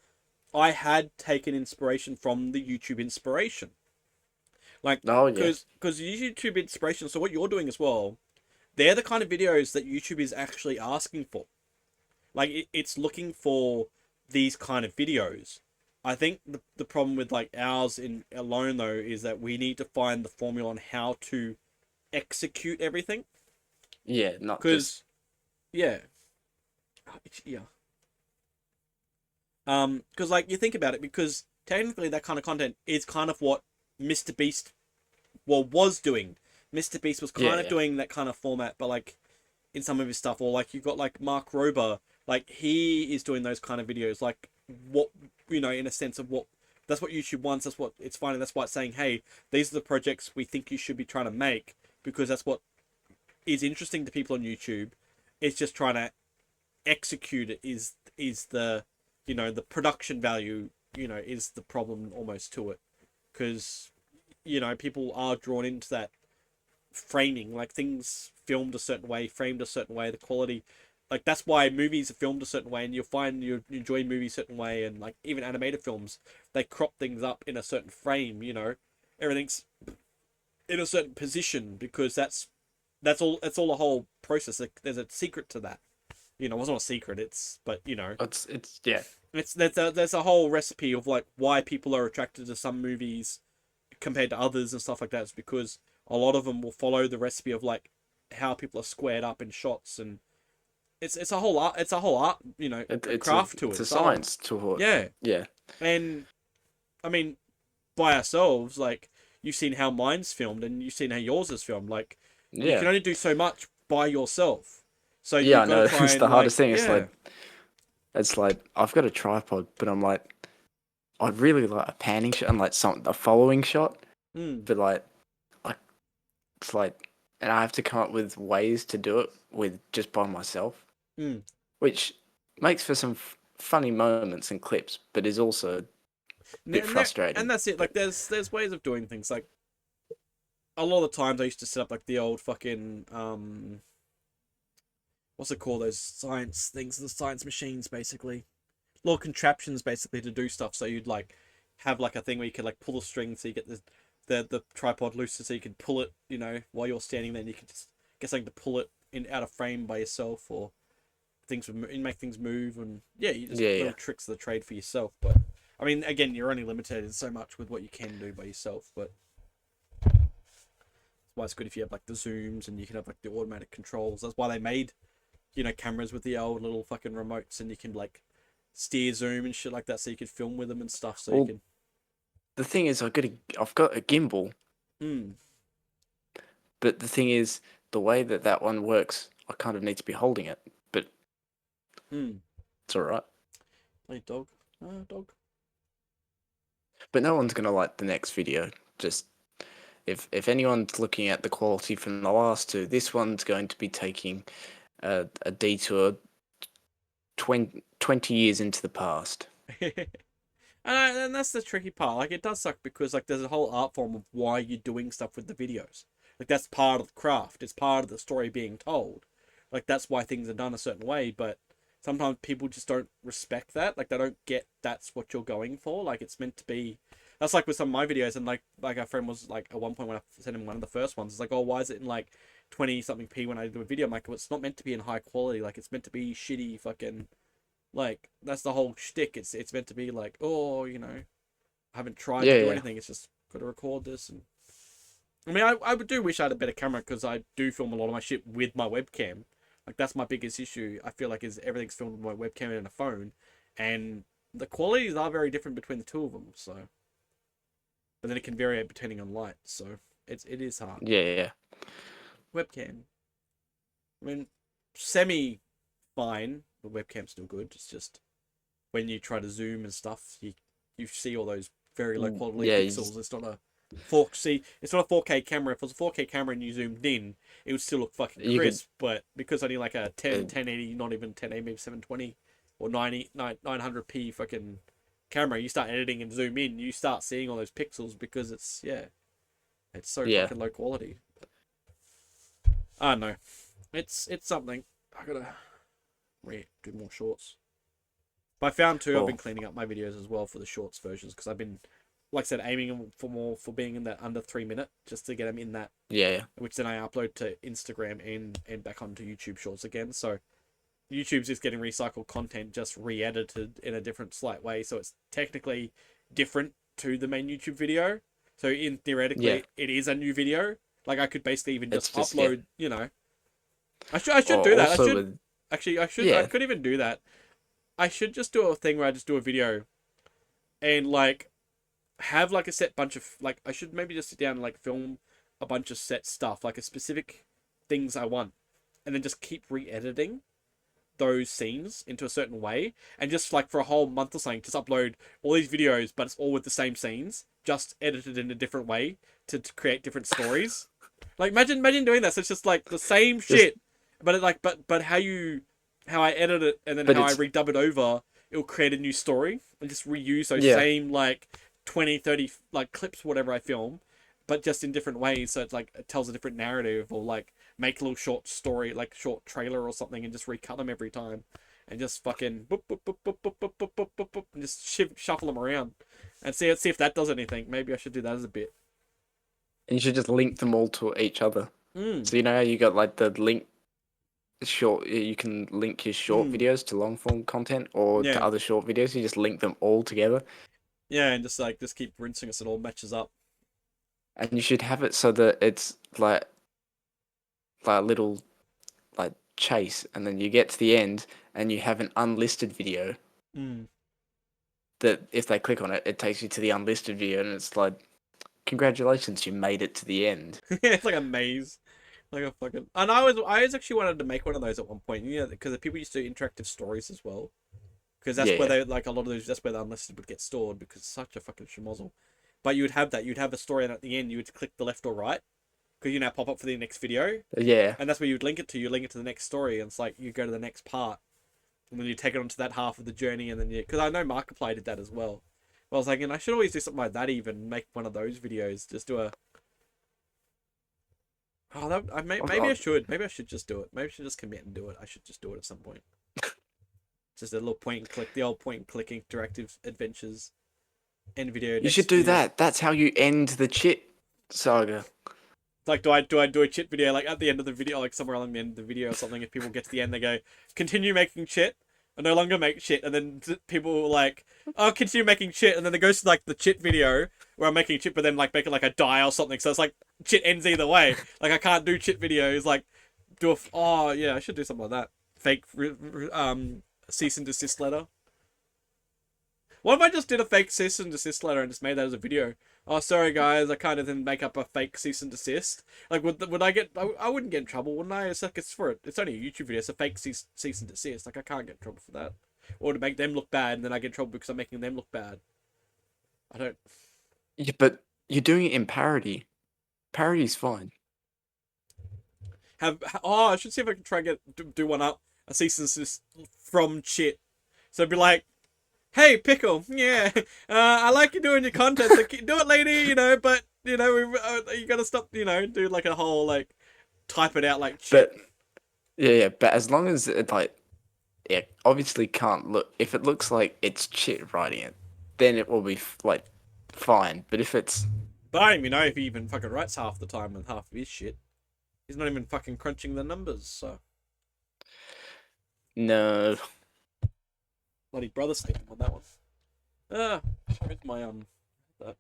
I had taken inspiration from the YouTube inspiration. Like, Oh yeah, because YouTube inspiration, so what you're doing as well, they're the kind of videos that YouTube is actually asking for. Like, it's looking for these kind of videos. I think the problem with like ours in alone though is that we need to find the formula on how to execute everything. yeah. Not just Because yeah, yeah. Because like you think about it, because technically that kind of content is kind of what Mr. Beast, well, was doing. Mr. Beast was yeah, kind of yeah, doing that kind of format, but like in some of his stuff, or like you've got like Mark Rober, like he is doing those kind of videos, like what in a sense of what that's what YouTube wants. That's what it's finding. That's why it's saying, hey, these are the projects we think you should be trying to make, because that's what is interesting to people on YouTube. It's just trying to execute it is the the production value is the problem almost to it, because people are drawn into that framing, like things filmed a certain way, framed a certain way, the quality, like that's why movies are filmed a certain way, and you'll find you enjoy movies a certain way, and like even animated films, they crop things up in a certain frame, everything's in a certain position, because that's all the whole process. Like, there's a secret to that. It's not a secret. But it's yeah, there's a whole recipe of like why people are attracted to some movies compared to others and stuff like that is because a lot of them will follow the recipe of like how people are squared up in shots, and it's a whole art. It's a whole art, craft to it. It's a It's a whole, science to it. yeah. Yeah. And I mean, by ourselves, like you've seen how mine's filmed and you've seen how yours is filmed. Like you can Yeah. only do so much by yourself. So Yeah, you've I got to know. try It's and the hardest like, thing. yeah. It's like I've got a tripod, but I'm like, I'd really like a panning shot and like a following shot, Mm, but like it's like, and I have to come up with ways to do it with just by myself, mm. which makes for some funny moments and clips, but is also a bit And frustrating. that's it. Like there's ways of doing things. Like a lot of the times I used to set up like the old fucking what's it called? Those science things, the science machines, basically. Little contraptions, basically, to do stuff. So you'd like have like a thing where you could like pull a string, so you get the tripod looser, so you can pull it, while you're standing there, and you can just get something to pull it in out of frame by yourself, or things would make things move, and yeah, you just little tricks of the trade for yourself. But I mean, again, you're only limited so much with what you can do by yourself. But that's why it's good if you have like the zooms and you can have like the automatic controls. That's why they made cameras with the old little fucking remotes, and you can like steer zoom and shit like that, so you can film with them and stuff. So you can. The thing is, I've got a gimbal, Mm. but the thing is, the way that one works, I kind of need to be holding it, but it's all right. Play dog. Dog. But no one's gonna like the next video. Just if anyone's looking at the quality from the last two, this one's going to be taking a detour 20 years into the past. And that's the tricky part. Like, it does suck because like there's a whole art form of why you're doing stuff with the videos. Like that's part of the craft. It's part of the story being told. Like that's why things are done a certain way. But sometimes people just don't respect that. Like they don't get that's what you're going for. Like it's meant to be. That's like with some of my videos, and like our friend was like at one point when I sent him one of the first ones, it's like, oh, why is it in like 20 something p when I do a video? I'm like, well, it's not meant to be in high quality. Like it's meant to be shitty fucking. Like that's the whole shtick. It's meant to be like, oh, I haven't tried to do anything. It's just got to record this. And I mean, I would do wish I had a better camera, because I do film a lot of my shit with my webcam. Like that's my biggest issue. I feel like is everything's filmed with my webcam and a phone, and the qualities are very different between the two of them. So, but then it can vary depending on light. So it is hard. Yeah. Webcam. I mean, semi fine. The webcam's still good. It's just when you try to zoom and stuff, you see all those very low quality pixels. It's not a 4K camera. If it was a 4K camera and you zoomed in, it would still look fucking crisp. But because only like a 1080, not even 1080, maybe 720 or 900p fucking camera, you start editing and zoom in, you start seeing all those pixels because it's so fucking low quality. I don't know. It's something. I gotta do more shorts. But I found too, I've been cleaning up my videos as well for the shorts versions, because I've been, like I said, aiming for being in that under 3 minute, just to get them in that. Yeah. Which then I upload to Instagram and back onto YouTube Shorts again. So YouTube's just getting recycled content, just re-edited in a different slight way. So it's technically different to the main YouTube video. So theoretically, it is a new video. Like I could basically even just upload. I should do that. I could even do that. I should just do a thing where I just do a video and like have like a set bunch of like, I should maybe just sit down and like film a bunch of set stuff, like a specific things I want, and then just keep re-editing those scenes into a certain way, and just like for a whole month or something, just upload all these videos, but it's all with the same scenes, just edited in a different way to create different stories. Like imagine doing that. So it's just like the same shit, but it like but how I edit it and then how I redub it over, it'll create a new story and just reuse those same like 20, 30 like clips, whatever I film, but just in different ways. So it's like it tells a different narrative, or like make a little short story, like short trailer or something, and just recut them every time, and just fucking boop, boop, boop, boop, boop, boop, boop, boop, boop, boop, and just shuffle them around, and see if that does anything. Maybe I should do that as a bit. And you should just link them all to each other. So you know how you got like the link short, you can link your short videos to long form content, or to other short videos. You just link them all together. Yeah, and just keep rinsing us. It all matches up. And you should have it so that it's like a little like chase, and then you get to the end and you have an unlisted video Mm. that if they click on it, it takes you to the unlisted video, and it's like, congratulations, you made it to the end. It's like a maze. Like a fucking. And I was actually wanted to make one of those at one point. You know, because people used to do interactive stories as well. Because that's Yeah, where yeah. they like a lot of those. That's where the unlisted would get stored because it's such a fucking schmozzle. But you would have that. You'd have a story, and at the end, you would click the left or right because you now pop up for the next video, Yeah. and that's where you'd link it to. You link it to the next story, and it's like you go to the next part, and then you take it onto that half of the journey, and then you. Because I know Markiplier did that as well. But I was thinking I should always do something like that. Even make one of those videos. Just do a. Oh, maybe I should. Maybe I should just do it. Maybe I should just commit and do it. I should just do it at some point. Just a little point and click, the old point and click interactive adventures, end video. You should do that. That's how you end the chit saga. Like, do I do a chit video like at the end of the video, like somewhere along the end of the video or something? If people get to the end, they go, "Continue making shit," or "No longer make shit," and then people like, "Oh, continue making shit," and then it goes to like the chit video where I'm making chit, but then like make it like a die or something. So it's like chit ends either way. Like I can't do chit videos. Like oh yeah, I should do something like that. Fake cease and desist letter. What if I just did a fake cease and desist letter and just made that as a video? Oh, sorry guys, I kind of then make up a fake cease and desist. Like, would I get? I wouldn't get in trouble, wouldn't I? It's like it's for it. It's only a YouTube video. It's a fake cease and desist. Like, I can't get in trouble for that, or to make them look bad, and then I get in trouble because I'm making them look bad. I don't Yeah, but you're doing it in parody. Parody's fine. have. Oh, I should see if I can try and do one up. A cease and desist from chit. So it'd be like, hey, Pickle, yeah, I like you doing your content, so do it, lady, but, you gotta stop, do like a whole, like, type it out like shit. But yeah, but as long as it like, yeah, obviously can't look. If it looks like it's shit writing it, then it will be like fine. But if it's But I don't even know if he even fucking writes half the time and half of his shit. He's not even fucking crunching the numbers, so. no, Bloody brother statement on that one. Where's my, that.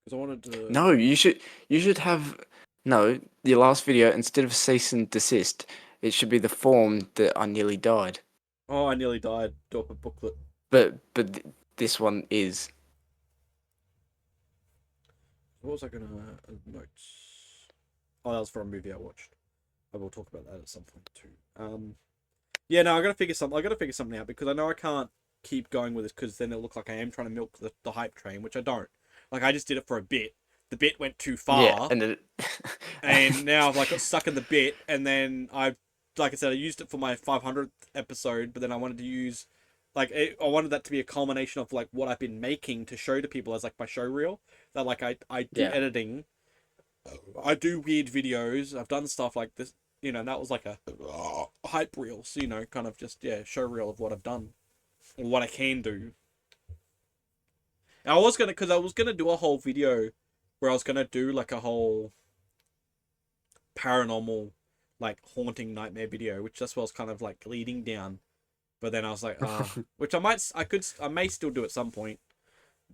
Because I wanted to. no, you should have no. Your last video, instead of cease and desist, it should be the form that I nearly died. Oh, I nearly died. Do up a booklet. But this one is. What was I gonna notes? Oh, that was for a movie I watched. I will talk about that at some point too. Yeah, no, I gotta figure something out because I know I can't keep going with this because then it looks like I am trying to milk the hype train, which I don't. Like I just did it for a bit. The bit went too far, Yeah, and then and now I've like got stuck in the bit, and then like I said, I used it for my 500th episode, but then I wanted to use, I wanted that to be a culmination of like what I've been making to show to people as like my show reel. That like I do yeah. editing, I do weird videos, I've done stuff like this, and that was like a hype reel, so kind of just show reel of what I've done or what I can do. And because I was gonna do a whole video where I was gonna do like a whole paranormal, like haunting nightmare video, which that's what I was kind of like leading down. But then I was like, which I may still do at some point,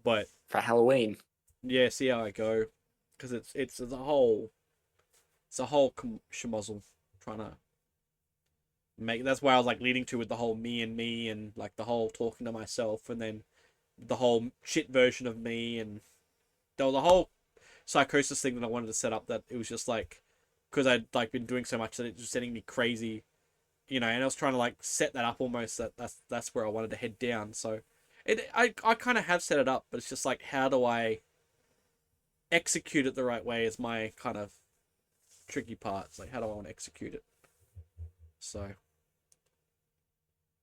but For Halloween. yeah, see how I go, because it's a whole schmozzle trying to make. That's why I was like leading to with the whole me and like the whole talking to myself, and then the whole shit version of me, and there was a whole psychosis thing that I wanted to set up that it was just like because I'd like been doing so much that it was sending me crazy, and I was trying to like set that up almost that's where I wanted to head down. So I kind of have set it up, but it's just like how do I execute it the right way is my kind of tricky part. It's like how do I want to execute it? So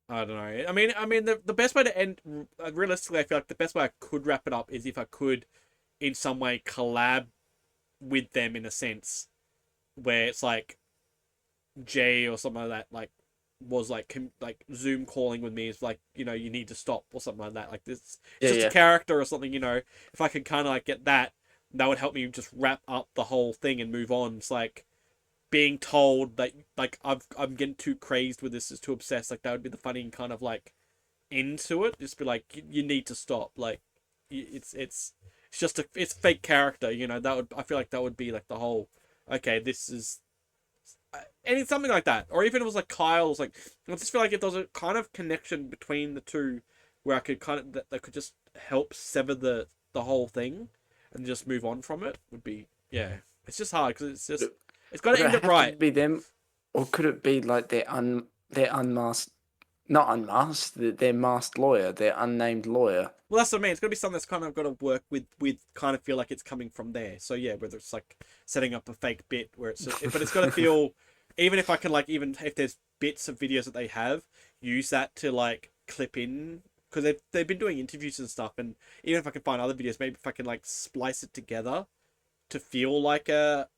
I don't know. I mean the best way to end realistically, I feel like the best way I could wrap it up is if I could in some way collab with them in a sense where it's like Jay or something like that like was like Zoom calling with me is like you need to stop or something like that, like this it's just a character or something. If I could kind of like get that would help me just wrap up the whole thing and move on. It's like being told that like I'm getting too crazed with this, is too obsessed, like that would be the funny kind of like end to it. Just be like you need to stop, like it's it's just it's fake character. I feel like that would be like the whole. Okay, this is any something like that, or even if it was like Kyle's. Like I just feel like if there was a kind of connection between the two, where I could kind of that could just help sever the whole thing, and just move on from it. Would be yeah. It's just hard because it's got to Would end it it have to right. be them, or could it be like their unmasked, not unmasked, their masked lawyer, their unnamed lawyer? Well, that's what I mean. It's got to be something that's kind of got to work with kind of feel like it's coming from there. So yeah, whether it's like setting up a fake bit where but it's got to feel, even if I can like, even if there's bits of videos that they have, use that to like clip in, because they've been doing interviews and stuff, and even if I can find other videos, maybe if I can like splice it together to feel like a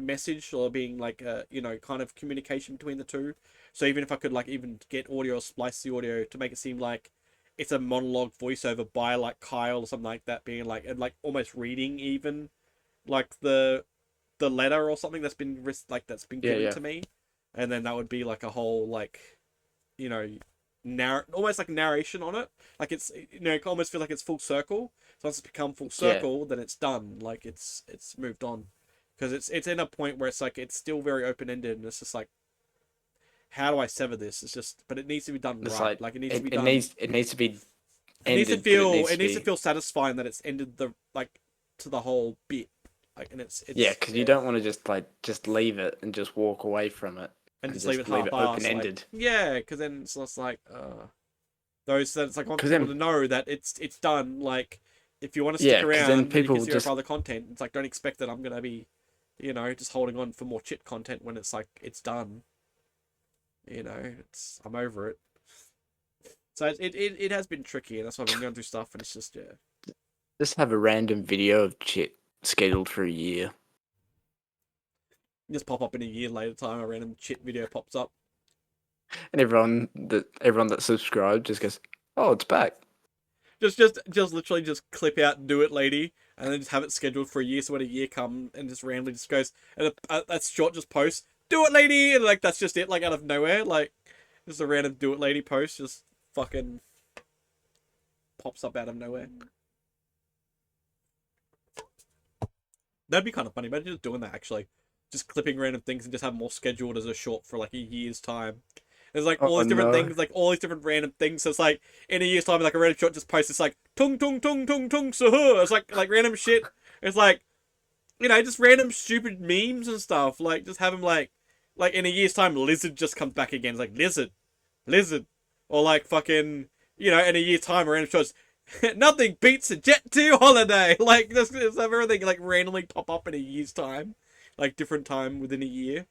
message, or being like a kind of communication between the two. So even if I could like even get audio or splice the audio to make it seem like it's a monologue voiceover by like Kyle or something like that, being like, and like almost reading even like the letter or something that's been Yeah, given yeah. to me, and then that would be like a whole like you know almost like narration on it, like it's it almost feel like it's full circle. So once it's become full Yeah, circle, then it's done, like it's moved on, because it's in a point where it's like it's still very open ended, and it's just like, how do I sever this? It's just, but it needs to be done it's right. like Like it needs to it, be it done. needs it needs to be It needs to ended, but it feel. needs It to needs to be feel satisfying that it's ended the like to the whole bit. Like, and yeah, it's because you yeah, don't want to just leave it and just walk away from it and and just leave it just leave it open half-assed. Like ended. yeah, because then it's just like those that it's like I want Because people then to know that it's done. Like if you want to stick yeah, because then around, then you can people see just other content. It's like, don't expect that I'm gonna be, just holding on for more chit content when it's like it's done. It's I'm over it. So it has been tricky, and that's why I've been going through stuff, and it's just yeah. have a random video of shit scheduled for a year. Just pop up in a year later time, a random shit video pops up. And everyone that subscribed just goes, "Oh, it's back." Just literally just clip out and do it, lady, and then just have it scheduled for a year. So when a year comes, and just randomly just goes, and that's short, just post, do it, lady, and like that's just it, like out of nowhere, like just a random do it, lady post, just fucking pops up out of nowhere. That'd be kind of funny. Imagine just doing that actually, just clipping random things and just have more scheduled as a short for like a year's time. There's like all Oh these different no. things, like all these different random things. So it's like in a year's time, like a random shot just posts. It's like tung tung tung tung tung suh. It's like random shit. It's like just random stupid memes and stuff. Like just have them like in a year's time, lizard just comes back again. It's like lizard, or like fucking in a year's time, a random shots. Nothing beats a Jet 2 holiday. Like just have everything like randomly pop up in a year's time, like different time within a year.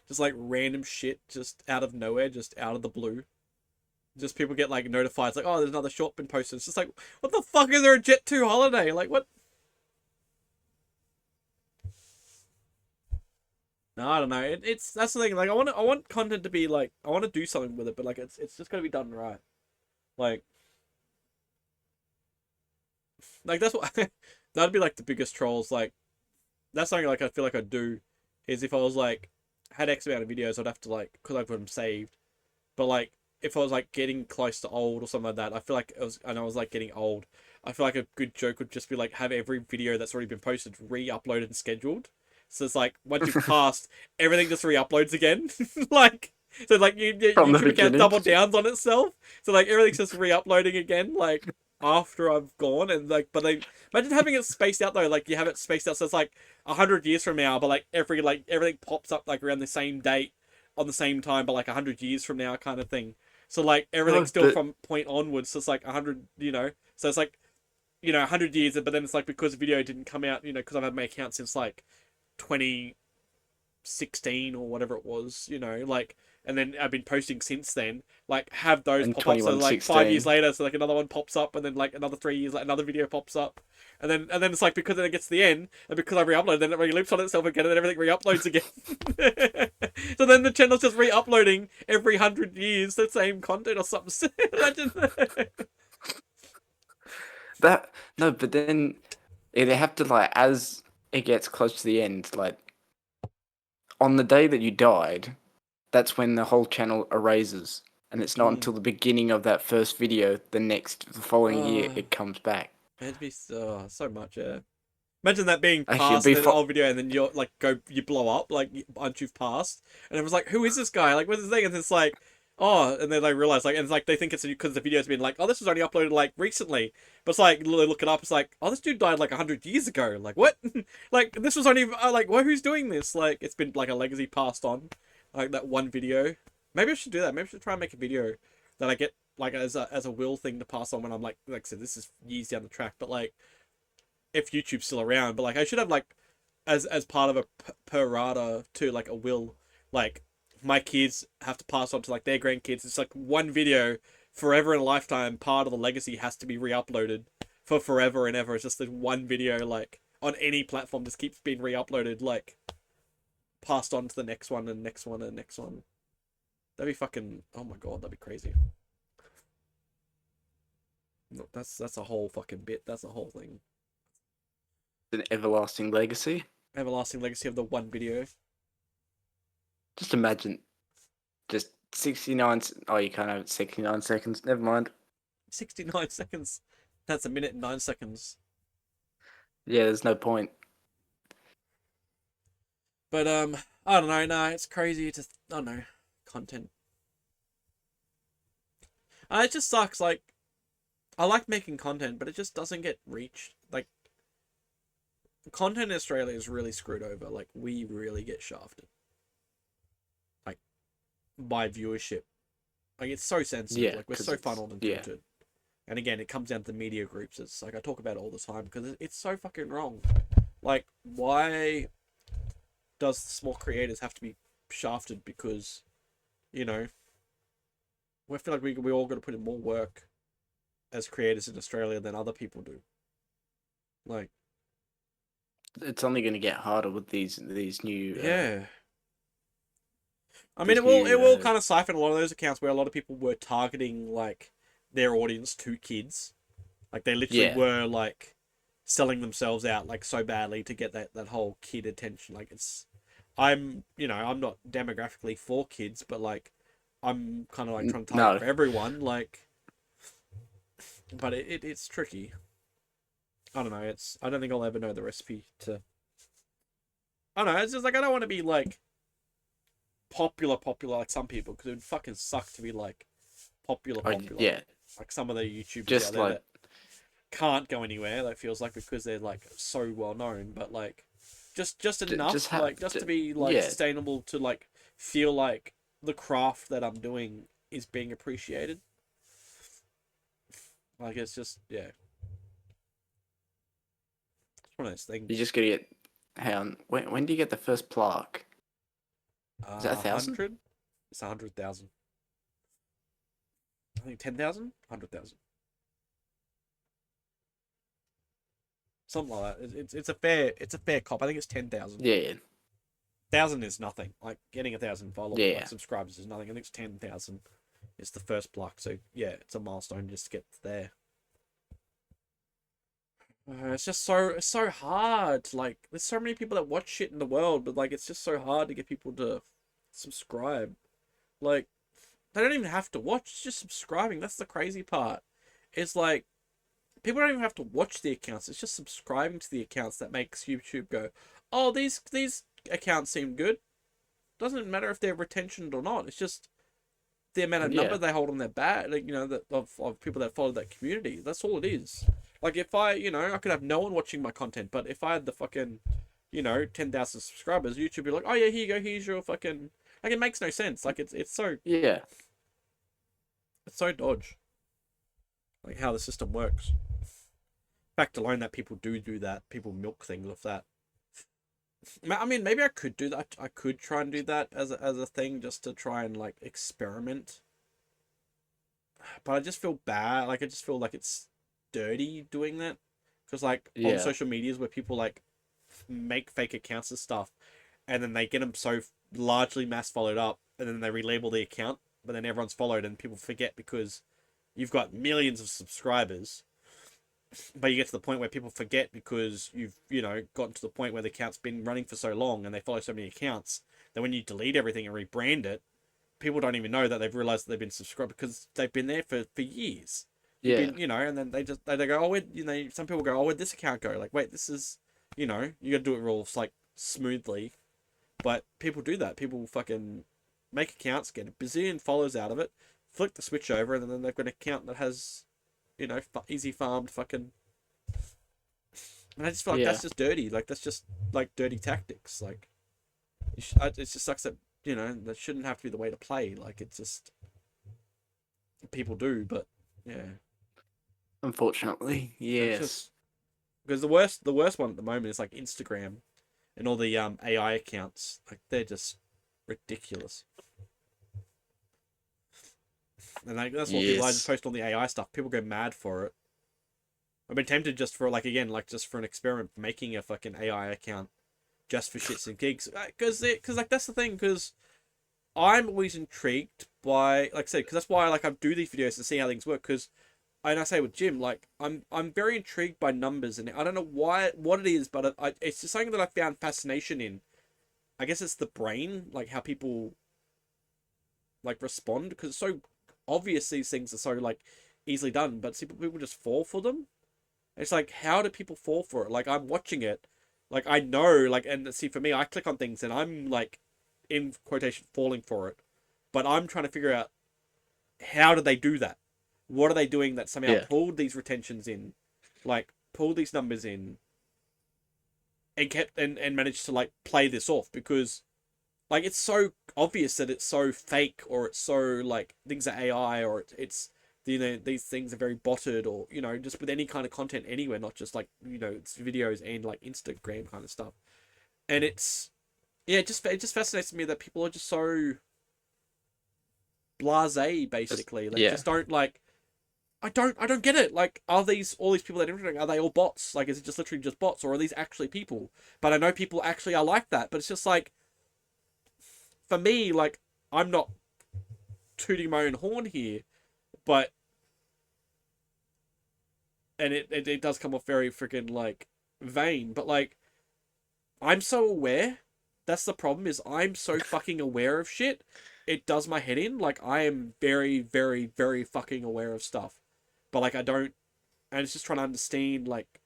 Just like random shit, just out of nowhere, just out of the blue. Just people get like notified, it's like, oh, there's another short been posted. It's just like, what the fuck is there a Jet 2 holiday? Like, what? No, I don't know. It's that's the thing. Like, I want content to be like, I want to do something with it, but like, it's just gotta be done right. Like, that's what that'd be like the biggest trolls. Like, that's something like I feel like I'd do, is if I was like had X amount of videos, I'd have to like, because I've got them saved. But like, if I was like getting close to old or something like that, I feel like I was like getting old. I feel like a good joke would just be like have every video that's already been posted re-uploaded and scheduled. So it's like once you've passed, everything just re-uploads again. Like so, like From the YouTube account beginning. double downs on itself. So like everything's just re-uploading again. Like after I've gone, and like, but like imagine having it spaced out though. Like you have it spaced out, so it's like 100 years from now, but like everything pops up like around the same date on the same time, but like 100 years from now, kind of thing. So like No, everything's still but from point onwards. So it's like 100, So it's like 100 years, but then it's like because the video didn't come out, because I've had my account since like 2016 or whatever it was, like, and then I've been posting since then. Like have those in pop up, so like 5 years 2116. later, so like another one pops up, and then like another 3 years, like another video pops up, and then it's like because then it gets to the end, and because I re-upload, then it re-loops on itself again, and then everything re-uploads again. So then the channel's just re-uploading every 100 years the same content or something. Imagine that. That no, but then they have to like as it gets close to the end, like on the day that you died, that's when the whole channel erases. and it's not until the beginning of that first video the following year it comes back. It'd be so much, yeah. Imagine that being Actually, passed in an old video, and then you're like, you blow up like once you've passed, and it was like, who is this guy? Like, what's his thing? And it's like, oh, and then they realize like, and it's like they think it's because the video's been like, oh, this was only uploaded like recently, but it's like they look it up, it's like, oh, this dude died like 100 years ago. Like what? Like this was only like, well, who's doing this? Like it's been like a legacy passed on, like that one video. Maybe I should do that. Maybe I should try and make a video that I get like as a will thing to pass on when I'm like I said, this is years down the track, but like if YouTube's still around, but like I should have like as part of a per rata to like a will, like my kids have to pass on to like their grandkids. It's like one video forever in a lifetime. Part of the legacy has to be re-uploaded for forever and ever. It's just this one video like on any platform just keeps being re-uploaded, like passed on to the next one and next one and next one. That'd be fucking, oh my god, that'd be crazy. No, that's a whole fucking bit. That's a whole thing. An everlasting legacy. Everlasting legacy of the one video. Just imagine, just 69. Oh, you can't have 69 seconds. Never mind. 69 seconds. That's a minute and 9 seconds. Yeah, there's no point. But I don't know. Nah, it's crazy to I don't know content. It just sucks. Like I like making content, but it just doesn't get reached. Like content in Australia is really screwed over. Like we really get shafted. Like by viewership. Like it's so sensitive. Yeah, like we're so funneled and filtered. And again, it comes down to the media groups. It's like I talk about it all the time because it's so fucking wrong. Like why does small creators have to be shafted because, you know, we feel like we all got to put in more work as creators in Australia than other people do. Like, it's only going to get harder with these new. Yeah. I mean, it will kind of siphon a lot of those accounts where a lot of people were targeting like their audience to kids, like they literally were like selling themselves out like so badly to get that whole kid attention. Like I'm not demographically for kids, but like I'm kind of like trying to target for everyone. Like, but it's tricky. I don't know. I don't think I'll ever know the recipe to. I don't know. It's just like I don't want to be like popular like some people because it would fucking suck to be like popular. Yeah. Like some of the YouTubers just out there that can't go anywhere. That feels like because they're like so well known, but like just enough, just to be like sustainable to like feel like the craft that I'm doing is being appreciated. Like it's just it's one of those things. You just gotta get. Hang on. When do you get the first plaque? Is that 1,000? It's 100,000. I think 10,000, 100,000. Something like that. It's a fair cop. I think it's 10,000. Yeah. 1,000 is nothing. Like getting 1,000 followers, like, subscribers is nothing. I think it's 10,000. It's the first block. So yeah, it's a milestone just to get there. It's just so hard. Like there's so many people that watch shit in the world, but like it's just so hard to get people to subscribe. Like they don't even have to watch. It's just subscribing. That's the crazy part. It's like people don't even have to watch the accounts. It's just subscribing to the accounts that makes YouTube go, oh, these accounts seem good. Doesn't matter if they're retentioned or not. It's just the amount of number they hold on their back. Like, of people that follow that community. That's all it is. Like if I could have no one watching my content, but if I had the fucking, 10,000 subscribers, YouTube would be like, oh yeah, here you go, here's your fucking. Like it makes no sense. Like it's so. Yeah. It's so dodge. Like how the system works. Fact alone that people do that. People milk things off that. I mean, maybe I could do that. I could try and do that as a thing just to try and like experiment. But I just feel bad. Like I just feel like it's dirty doing that. Because like on social medias where people like make fake accounts and stuff, and then they get them so largely mass followed up, and then they relabel the account, but then everyone's followed and people forget because you've got millions of subscribers, but you get to the point where people forget because you've gotten to the point where the account's been running for so long and they follow so many accounts that when you delete everything and rebrand it, people don't even know that they've realized that they've been subscribed because they've been there for years. You've Yeah. been, and then they go, oh, some people go, oh, where'd this account go? Like, wait, this is, you got to do it real, like, smoothly. But people do that. People fucking make accounts, get a bazillion followers out of it, flick the switch over, and then they've got an account that has, easy farmed fucking. And I just feel like that's just dirty. Like, that's just, like, dirty tactics. Like, it just sucks that, that shouldn't have to be the way to play. Like, it's just. People do, but, yeah. Unfortunately, yes. Because the worst one at the moment is, like, Instagram and all the AI accounts. Like, they're just ridiculous. And like, that's what people, I just post on the AI stuff. People go mad for it. I've been tempted just for, like, again, like, just for an experiment, making a fucking AI account just for shits and gigs. Because, like, that's the thing, because I'm always intrigued by, like I said, because that's why, like, I do these videos to see how things work, because, and I say with Jim, like, I'm very intrigued by numbers, and I don't know what it is, but it's just something that I found fascination in. I guess it's the brain, like, how people, like, respond, because it's so obvious these things are so, like, easily done, but people just fall for them. It's like, how do people fall for it? Like, I'm watching it, like, I know, like, and see, for me, I click on things, and I'm, like, in quotation, falling for it, but I'm trying to figure out, how do they do that? What are they doing that somehow pulled these retentions in, like, pulled these numbers in, and kept, and managed to, like, play this off? Because, like, it's so obvious that it's so fake, or it's so, like, things are AI, or it's these things are very botted, or, just with any kind of content anywhere, not just, like, it's videos and, like, Instagram kind of stuff. And it's, it just fascinates me that people are just so blasé, basically. They just don't, like, I don't get it. Like, are all these people that are interacting, are they all bots? Like, is it just literally just bots, or are these actually people? But I know people actually are like that, but it's just like, for me, like, I'm not tooting my own horn here, but, and it does come off very freaking, like, vain, but, like, I'm so aware. That's the problem, is I'm so fucking aware of shit. It does my head in. Like, I am very, very, very fucking aware of stuff. But, like, I don't, and it's just trying to understand, like,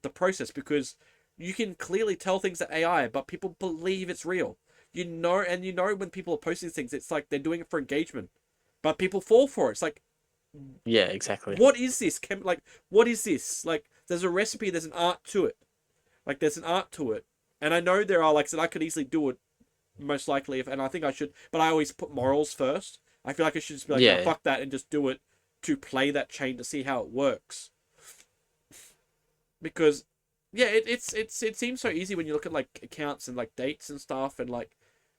the process, because you can clearly tell things are AI, but people believe it's real. And when people are posting things, it's like they're doing it for engagement, but people fall for it. It's like, yeah, exactly. What is this? What is this? Like, there's a recipe, there's an art to it. Like, there's an art to it. And I know there are, like I said, I could easily do it, most likely, and I think I should, but I always put morals first. I feel like I should just be like, no, fuck that, and just do it to play that chain to see how it works. Because, yeah, it seems so easy when you look at, like, accounts and, like, dates and stuff, and, like,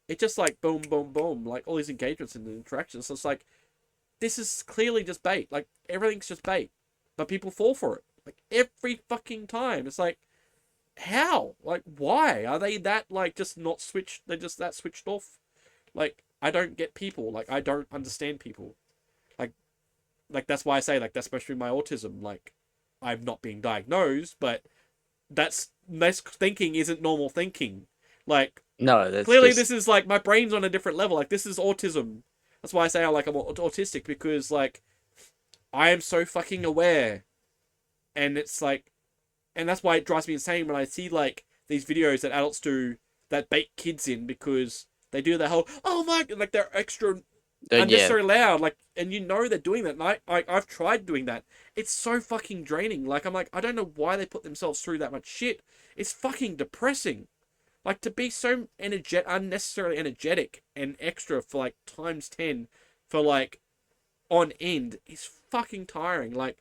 it just, like, boom, boom, boom, like, all these engagements and interactions. So it's like, this is clearly just bait. Like, everything's just bait, but people fall for it, like, every fucking time. It's like, how? Like, why are they that, like, just not switched? They're just that switched off. Like, I don't get people. Like, I don't understand people. Like that's why I say, like, that's supposed to be my autism. Like, I'm not being diagnosed, but that's thinking isn't normal thinking. Like, no, that's clearly this is, like, my brain's on a different level. Like, this is autism. That's why I say, like, I'm autistic, because, like, I am so fucking aware, and it's like, and that's why it drives me insane when I see, like, these videos that adults do that bait kids in, because they do the whole, oh my, like, they're extra unnecessarily loud, like, and they're doing that. And I've tried doing that. It's so fucking draining. Like, I'm like, I don't know why they put themselves through that much shit. It's fucking depressing. Like, to be so unnecessarily energetic and extra for, like, times 10 for, like, on end is fucking tiring. Like,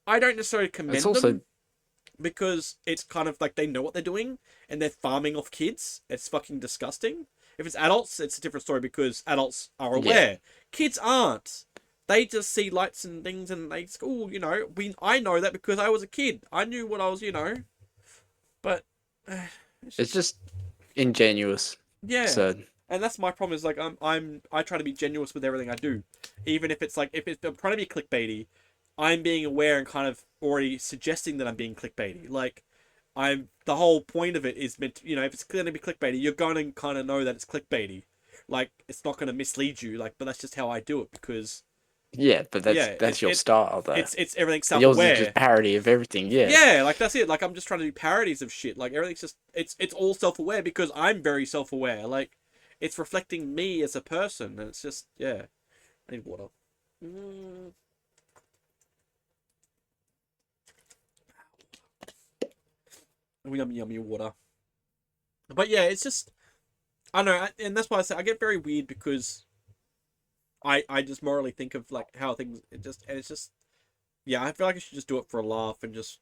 I don't necessarily commend them, because it's kind of like they know what they're doing and they're farming off kids. It's fucking disgusting. If it's adults, it's a different story, because adults are aware. Yeah. Kids aren't. They just see lights and things and they go, I know that because I was a kid. I knew what I was, But it's just ingenuous. Yeah. So. And that's my problem, is, like, I try to be genuine with everything I do. Even if it's like, if I'm trying to be clickbaity, I'm being aware and kind of already suggesting that I'm being clickbaity. Like, the whole point of it is meant to, if it's going to be clickbaity, you're going to kind of know that it's clickbaity. like it's not going to mislead you. Like, but that's just how I do it because Yeah, but yeah, that's your style though. it's everything Yours is self-aware. just parody of everything. Yeah. Yeah, like that's it. Like I'm just trying to do parodies of shit. Like everything's just it's all self-aware because I'm very self-aware. Like it's reflecting me as a person, and it's just yeah. I need water. Mm. Yummy water. But yeah, it's just I don't know, and that's why I say I get very weird because I just morally think of like how things it's just yeah, I feel like I should just do it for a laugh and just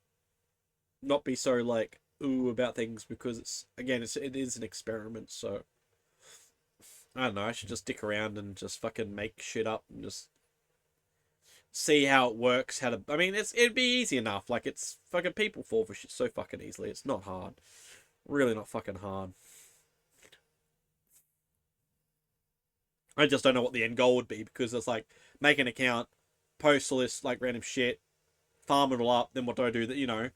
not be so like ooh about things because it is an experiment, so I don't know, I should just stick around and just fucking make shit up and just see how it works, I mean it'd be easy enough, like it's fucking people fall for shit so fucking easily. It's not hard. Really not fucking hard. I just don't know what the end goal would be because it's like make an account, post all this like random shit, farm it all up, then what do I do that,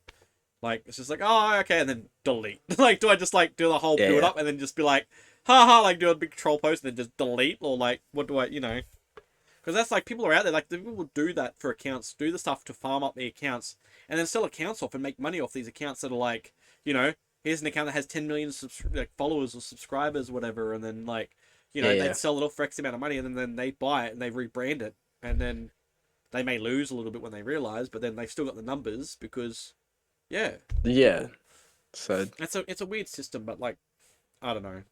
like it's just like, oh okay, and then delete. Like do I just like do the whole build up and then just be like, haha, like do a big troll post and then just delete, or like what do I, because that's like people are out there like people will do that for accounts, do the stuff to farm up the accounts and then sell accounts off and make money off these accounts that are like, here's an account that has 10 million like followers or subscribers or whatever, and then like they'd sell it off for X amount of money and then they buy it and they rebrand it and then they may lose a little bit when they realize, but then they've still got the numbers because yeah. Yeah. So it's a weird system, but like I don't know.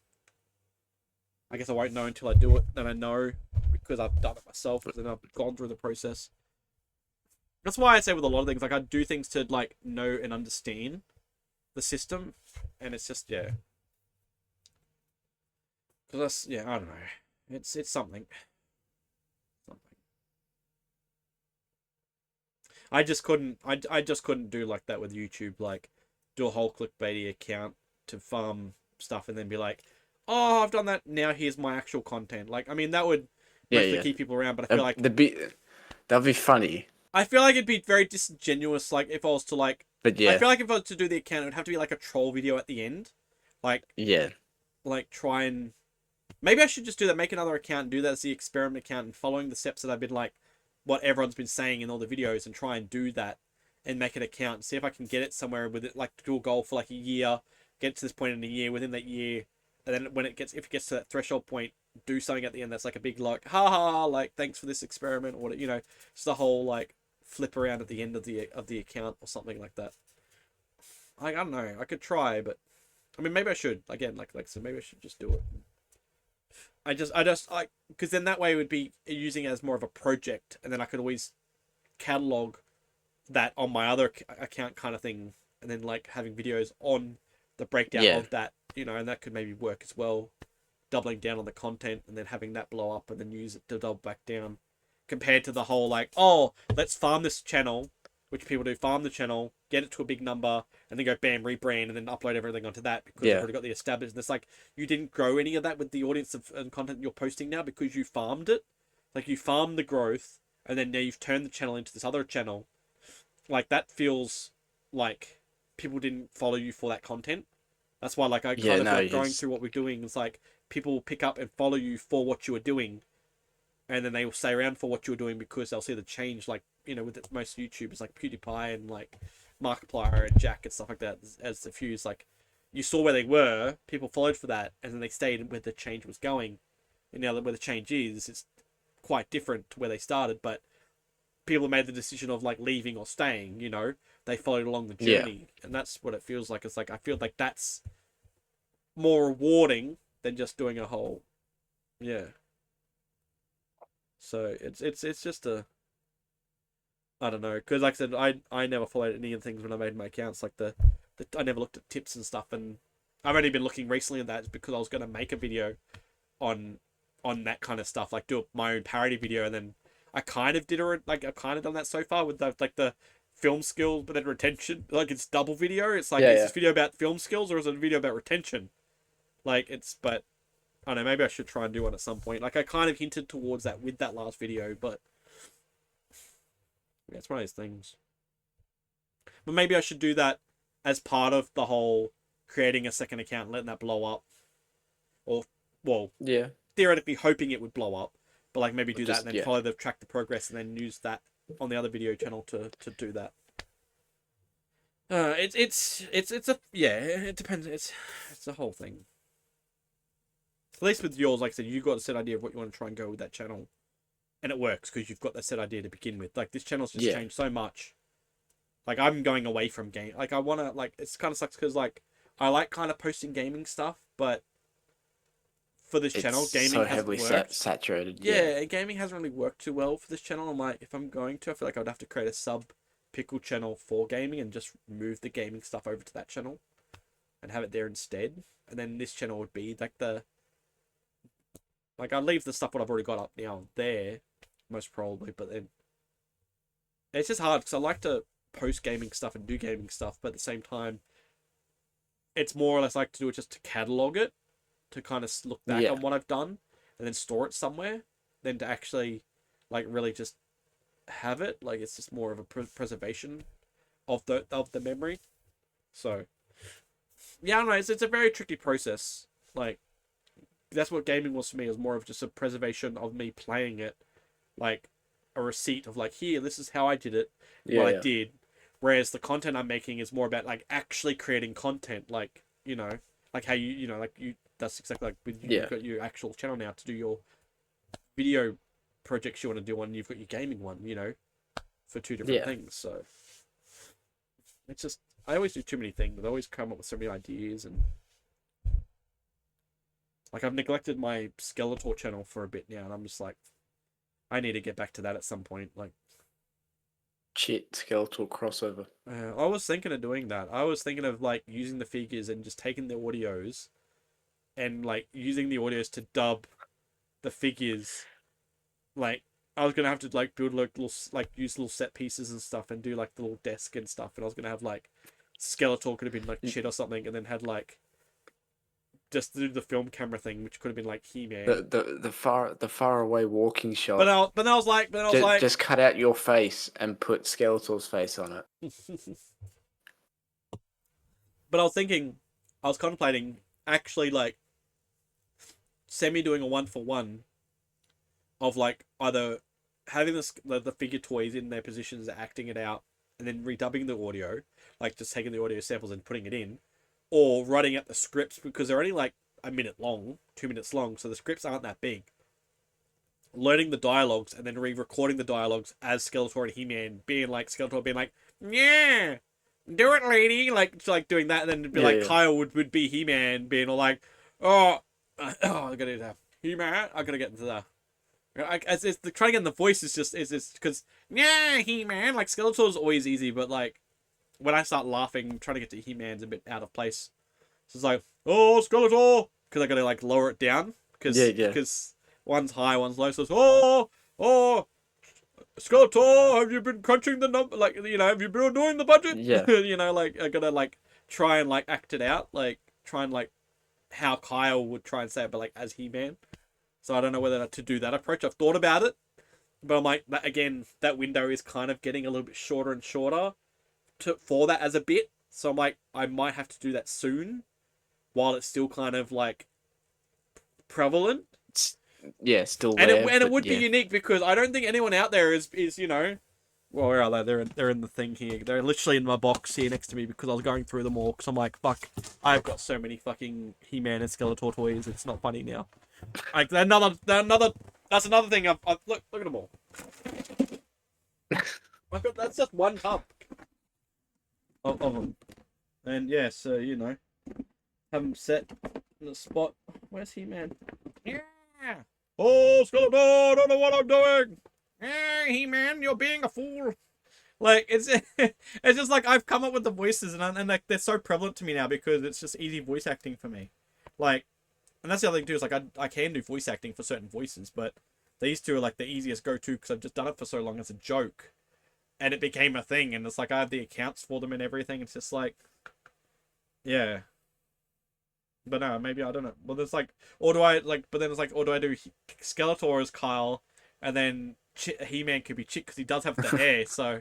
I guess I won't know until I do it. Then I know because I've done it myself and I've gone through the process. That's why I say with a lot of things, like I do things to like know and understand the system, and it's just yeah. Because that's yeah, I don't know. It's something. I just couldn't. I just couldn't do like that with YouTube. Like, do a whole clickbaity account to farm stuff and then be like, "Oh, I've done that. Now here's my actual content." Like, I mean, that would mostly keep people around. But I feel like that'd be funny. I feel like it'd be very disingenuous. Like, if I was to like, but yeah, I feel like if I was to do the account, it would have to be like a troll video at the end. Like, yeah, like try and maybe I should just do that. Make another account and do that as the experiment account and following the steps that I've been like. What everyone's been saying in all the videos and try and do that and make an account and see if I can get it somewhere with it, like do a goal for like a year, get to this point in a year, within that year, and then if it gets to that threshold point, do something at the end that's like a big like haha, like thanks for this experiment, or just the whole like flip around at the end of the account or something like that. I don't know, I could try, but I mean maybe I should again like so maybe I should just do it. I just like because then that way it would be using it as more of a project, and then I could always catalog that on my other account kind of thing, and then like having videos on the breakdown of that, and that could maybe work as well, doubling down on the content and then having that blow up and then use it to double back down, compared to the whole like, oh, let's farm this channel, which people do, farm the channel, get it to a big number, and then go bam, rebrand, and then upload everything onto that because they've already got the established. And it's like you didn't grow any of that with the audience and content you're posting now because you farmed it. Like you farmed the growth, and then now you've turned the channel into this other channel. Like that feels like people didn't follow you for that content. That's why like I kind of feel like going through what we're doing, it's like people pick up and follow you for what you are doing, and then they will stay around for what you're doing because they'll see the change. Like with most YouTubers like PewDiePie and like Markiplier and Jack and stuff like that, as the few, like you saw where they were, people followed for that, and then they stayed where the change was going. And now that where the change is, it's quite different to where they started, but people made the decision of like leaving or staying. They followed along the journey, and that's what it feels like. It's like I feel like that's more rewarding than just doing a whole, So it's just a. I don't know, because like I said, I never followed any of the things when I made my accounts. Like I never looked at tips and stuff, and I've only been looking recently at that because I was going to make a video on that kind of stuff, like do my own parody video, and then I kind of did it, like I've kind of done that so far with the film skills, but then retention, like it's double video. It's like is this video about film skills or is it a video about retention? Like but I don't know, maybe I should try and do one at some point. Like I kind of hinted towards that with that last video, but. Yeah, it's one of those things. But maybe I should do that as part of the whole creating a second account and letting that blow up. Or, well, theoretically hoping it would blow up, but like maybe do Just- that and then follow the track the progress and then use that on the other video channel to do that. It's a it depends. It's a whole thing. At least with yours, like I said, you've got a set idea of what you want to try and go with that channel, and it works because you've got that set idea to begin with. Like this channel's just changed so much. Like I'm going away from game. Like I wanna like it's kind of sucks because like I like kind of posting gaming stuff, but for this channel, gaming so hasn't heavily worked. saturated. Yeah, gaming hasn't really worked too well for this channel. I'm like, if I'm going to, I feel like I'd have to create a sub pickle channel for gaming and just move the gaming stuff over to that channel and have it there instead. And then this channel would be like I'd leave the stuff what I've already got up now there, most probably, but then it's just hard because I like to post gaming stuff and do gaming stuff, but at the same time, it's more or less like to do it just to catalog it, to kind of look back on what I've done and then store it somewhere, than to actually like really just have it. Like it's just more of a preservation of the memory. So yeah, I don't know. It's a very tricky process. Like that's what gaming was for me. It was more of just a preservation of me playing it, like a receipt of like, here, this is how I did it, what I did. Whereas the content I'm making is more about like actually creating content, like like how like you. That's exactly like with you've got your actual channel now to do your video projects you want to do on. You've got your gaming one, for two different things. So it's just I always do too many things. I always come up with so many ideas, and like I've neglected my Skeletor channel for a bit now, and I'm just like, I need to get back to that at some point. Like, Skeletor crossover. I was thinking of doing that. I was thinking of like using the figures and just taking the audios, and like using the audios to dub the figures. Like I was gonna have to like build like little use little set pieces and stuff, and do like the little desk and stuff. And I was gonna have like Skeletor could have been like shit or something, and then had like just do the film camera thing, which could have been like He-Man. The far away walking shot. But I was like, just cut out your face and put Skeletor's face on it. But I was contemplating actually like doing a 1-for-1 of like either having the figure toys in their positions, acting it out, and then redubbing the audio, like just taking the audio samples and putting it in, or writing out the scripts because they're only like a minute long, 2 minutes long, so the scripts aren't that big. Learning the dialogues and then re-recording the dialogues as Skeletor and He-Man, being like Skeletor being like, yeah, do it, lady, like doing that, and then it'd be Kyle would be He-Man being all like, I gotta do that. He-Man, I gotta get into that. It's trying to get in the voice is just because He-Man, like Skeletor's always easy, but like when I start laughing, trying to get to He-Man's a bit out of place. So it's like, oh, Skeletor, because I gotta like lower it down because one's high, one's low. So it's oh, Skeletor, have you been crunching the number? Like have you been doing the budget? Yeah. Like I gotta like try and like act it out, like try and like how Kyle would try and say it, but like as He-Man. So I don't know whether to do that approach. I've thought about it, but I'm like, that window is kind of getting a little bit shorter and shorter for that as a bit. So I'm like, I might have to do that soon, while it's still kind of like prevalent. Still and there. It would be unique because I don't think anyone out there is well, where are they? They're in the thing here. They're literally in my box here next to me because I was going through them all. Because I'm like, fuck, I've got so many fucking He-Man and Skeletor toys. It's not funny now. Like another. That's another thing. I've look at them all. That's just one tub of them, and yeah, so have them set in the spot. Where's He-Man? Yeah. Oh, Skeletor, I don't know what I'm doing. Hey, He-Man, you're being a fool. Like it's just like I've come up with the voices and like they're so prevalent to me now because it's just easy voice acting for me. Like, and that's the other thing too is like I can do voice acting for certain voices, but these two are like the easiest go-to because I've just done it for so long as a joke, and it became a thing. And it's like I have the accounts for them and everything. It's just like, yeah. But no, maybe I don't know. Well, there's like, or do I like? But then it's like, or do I do Skeletor as Kyle, and then He-Man could be Chick because he does have the hair. So,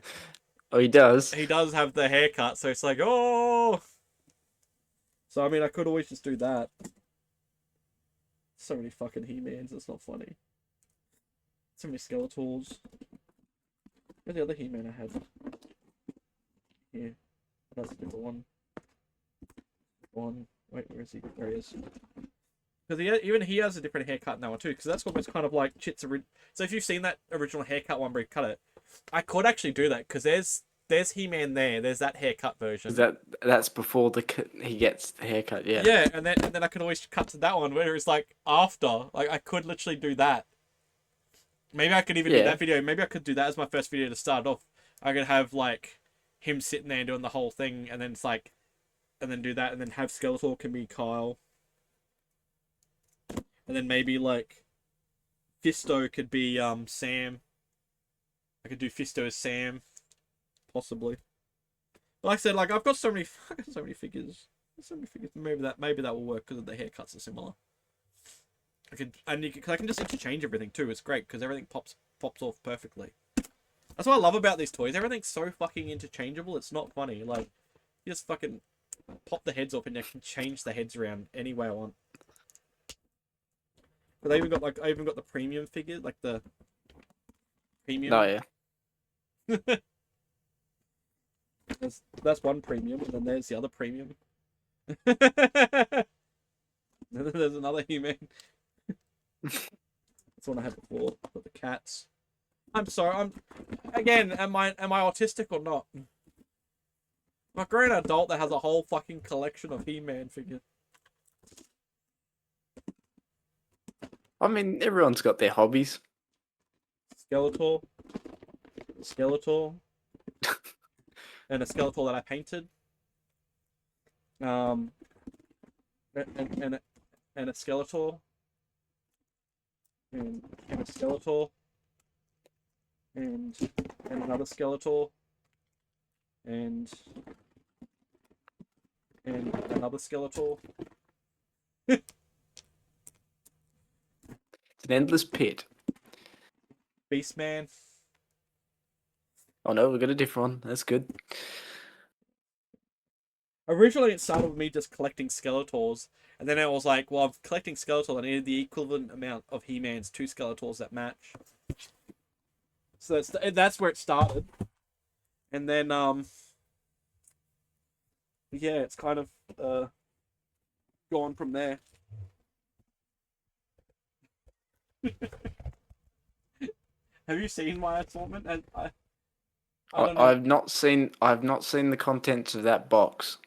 oh, he does. He does have the haircut. So it's like, oh. So I mean, I could always just do that. So many fucking He-Mans, it's not funny. So many Skeletors. Where's the other He-Man I had? Here. That's a different one. Wait, where is he? There he is. Because even he has a different haircut in that one too. Because that's almost kind of like Chit's original. So if you've seen that original haircut one where he cut it, I could actually do that because there's He-Man there. There's that haircut version. That's before he gets the haircut? Yeah. Yeah, and then I could always cut to that one where it's like after. Like I could literally do that. Maybe I could even do that video. Maybe I could do that as my first video to start off. I could have like him sitting there doing the whole thing, and then it's like, and then do that, and then have Skeletor can be Kyle. And then maybe like Fisto could be Sam. I could do Fisto as Sam, possibly. But like I said, like I've got so many figures. Maybe that will work because the haircuts are similar. I can just interchange everything too. It's great because everything pops off perfectly. That's what I love about these toys. Everything's so fucking interchangeable. It's not funny. Like you just fucking pop the heads off and I can change the heads around any way I want. But I even got the premium figure, like the premium. Oh yeah. That's one premium, and then there's the other premium. And then there's another He-Man. That's what I had before. Got the cats. I'm sorry. Am I autistic or not? I'm a grown adult that has a whole fucking collection of He-Man figures. I mean, everyone's got their hobbies. Skeletor, and a Skeletor that I painted. And a Skeletor, and a Skeletor, and another Skeletor, and another Skeletor. It's an endless pit. Beastman. Oh no, we got a different one. That's good. Originally, it started with me just collecting Skeletors, and then I was like, well, I'm collecting Skeletors, I needed the equivalent amount of He-Mans, 2 Skeletors that match. So that's where it started. And then, yeah, it's kind of, gone from there. Have you seen my assortment? And I don't know. I've not seen the contents of that box.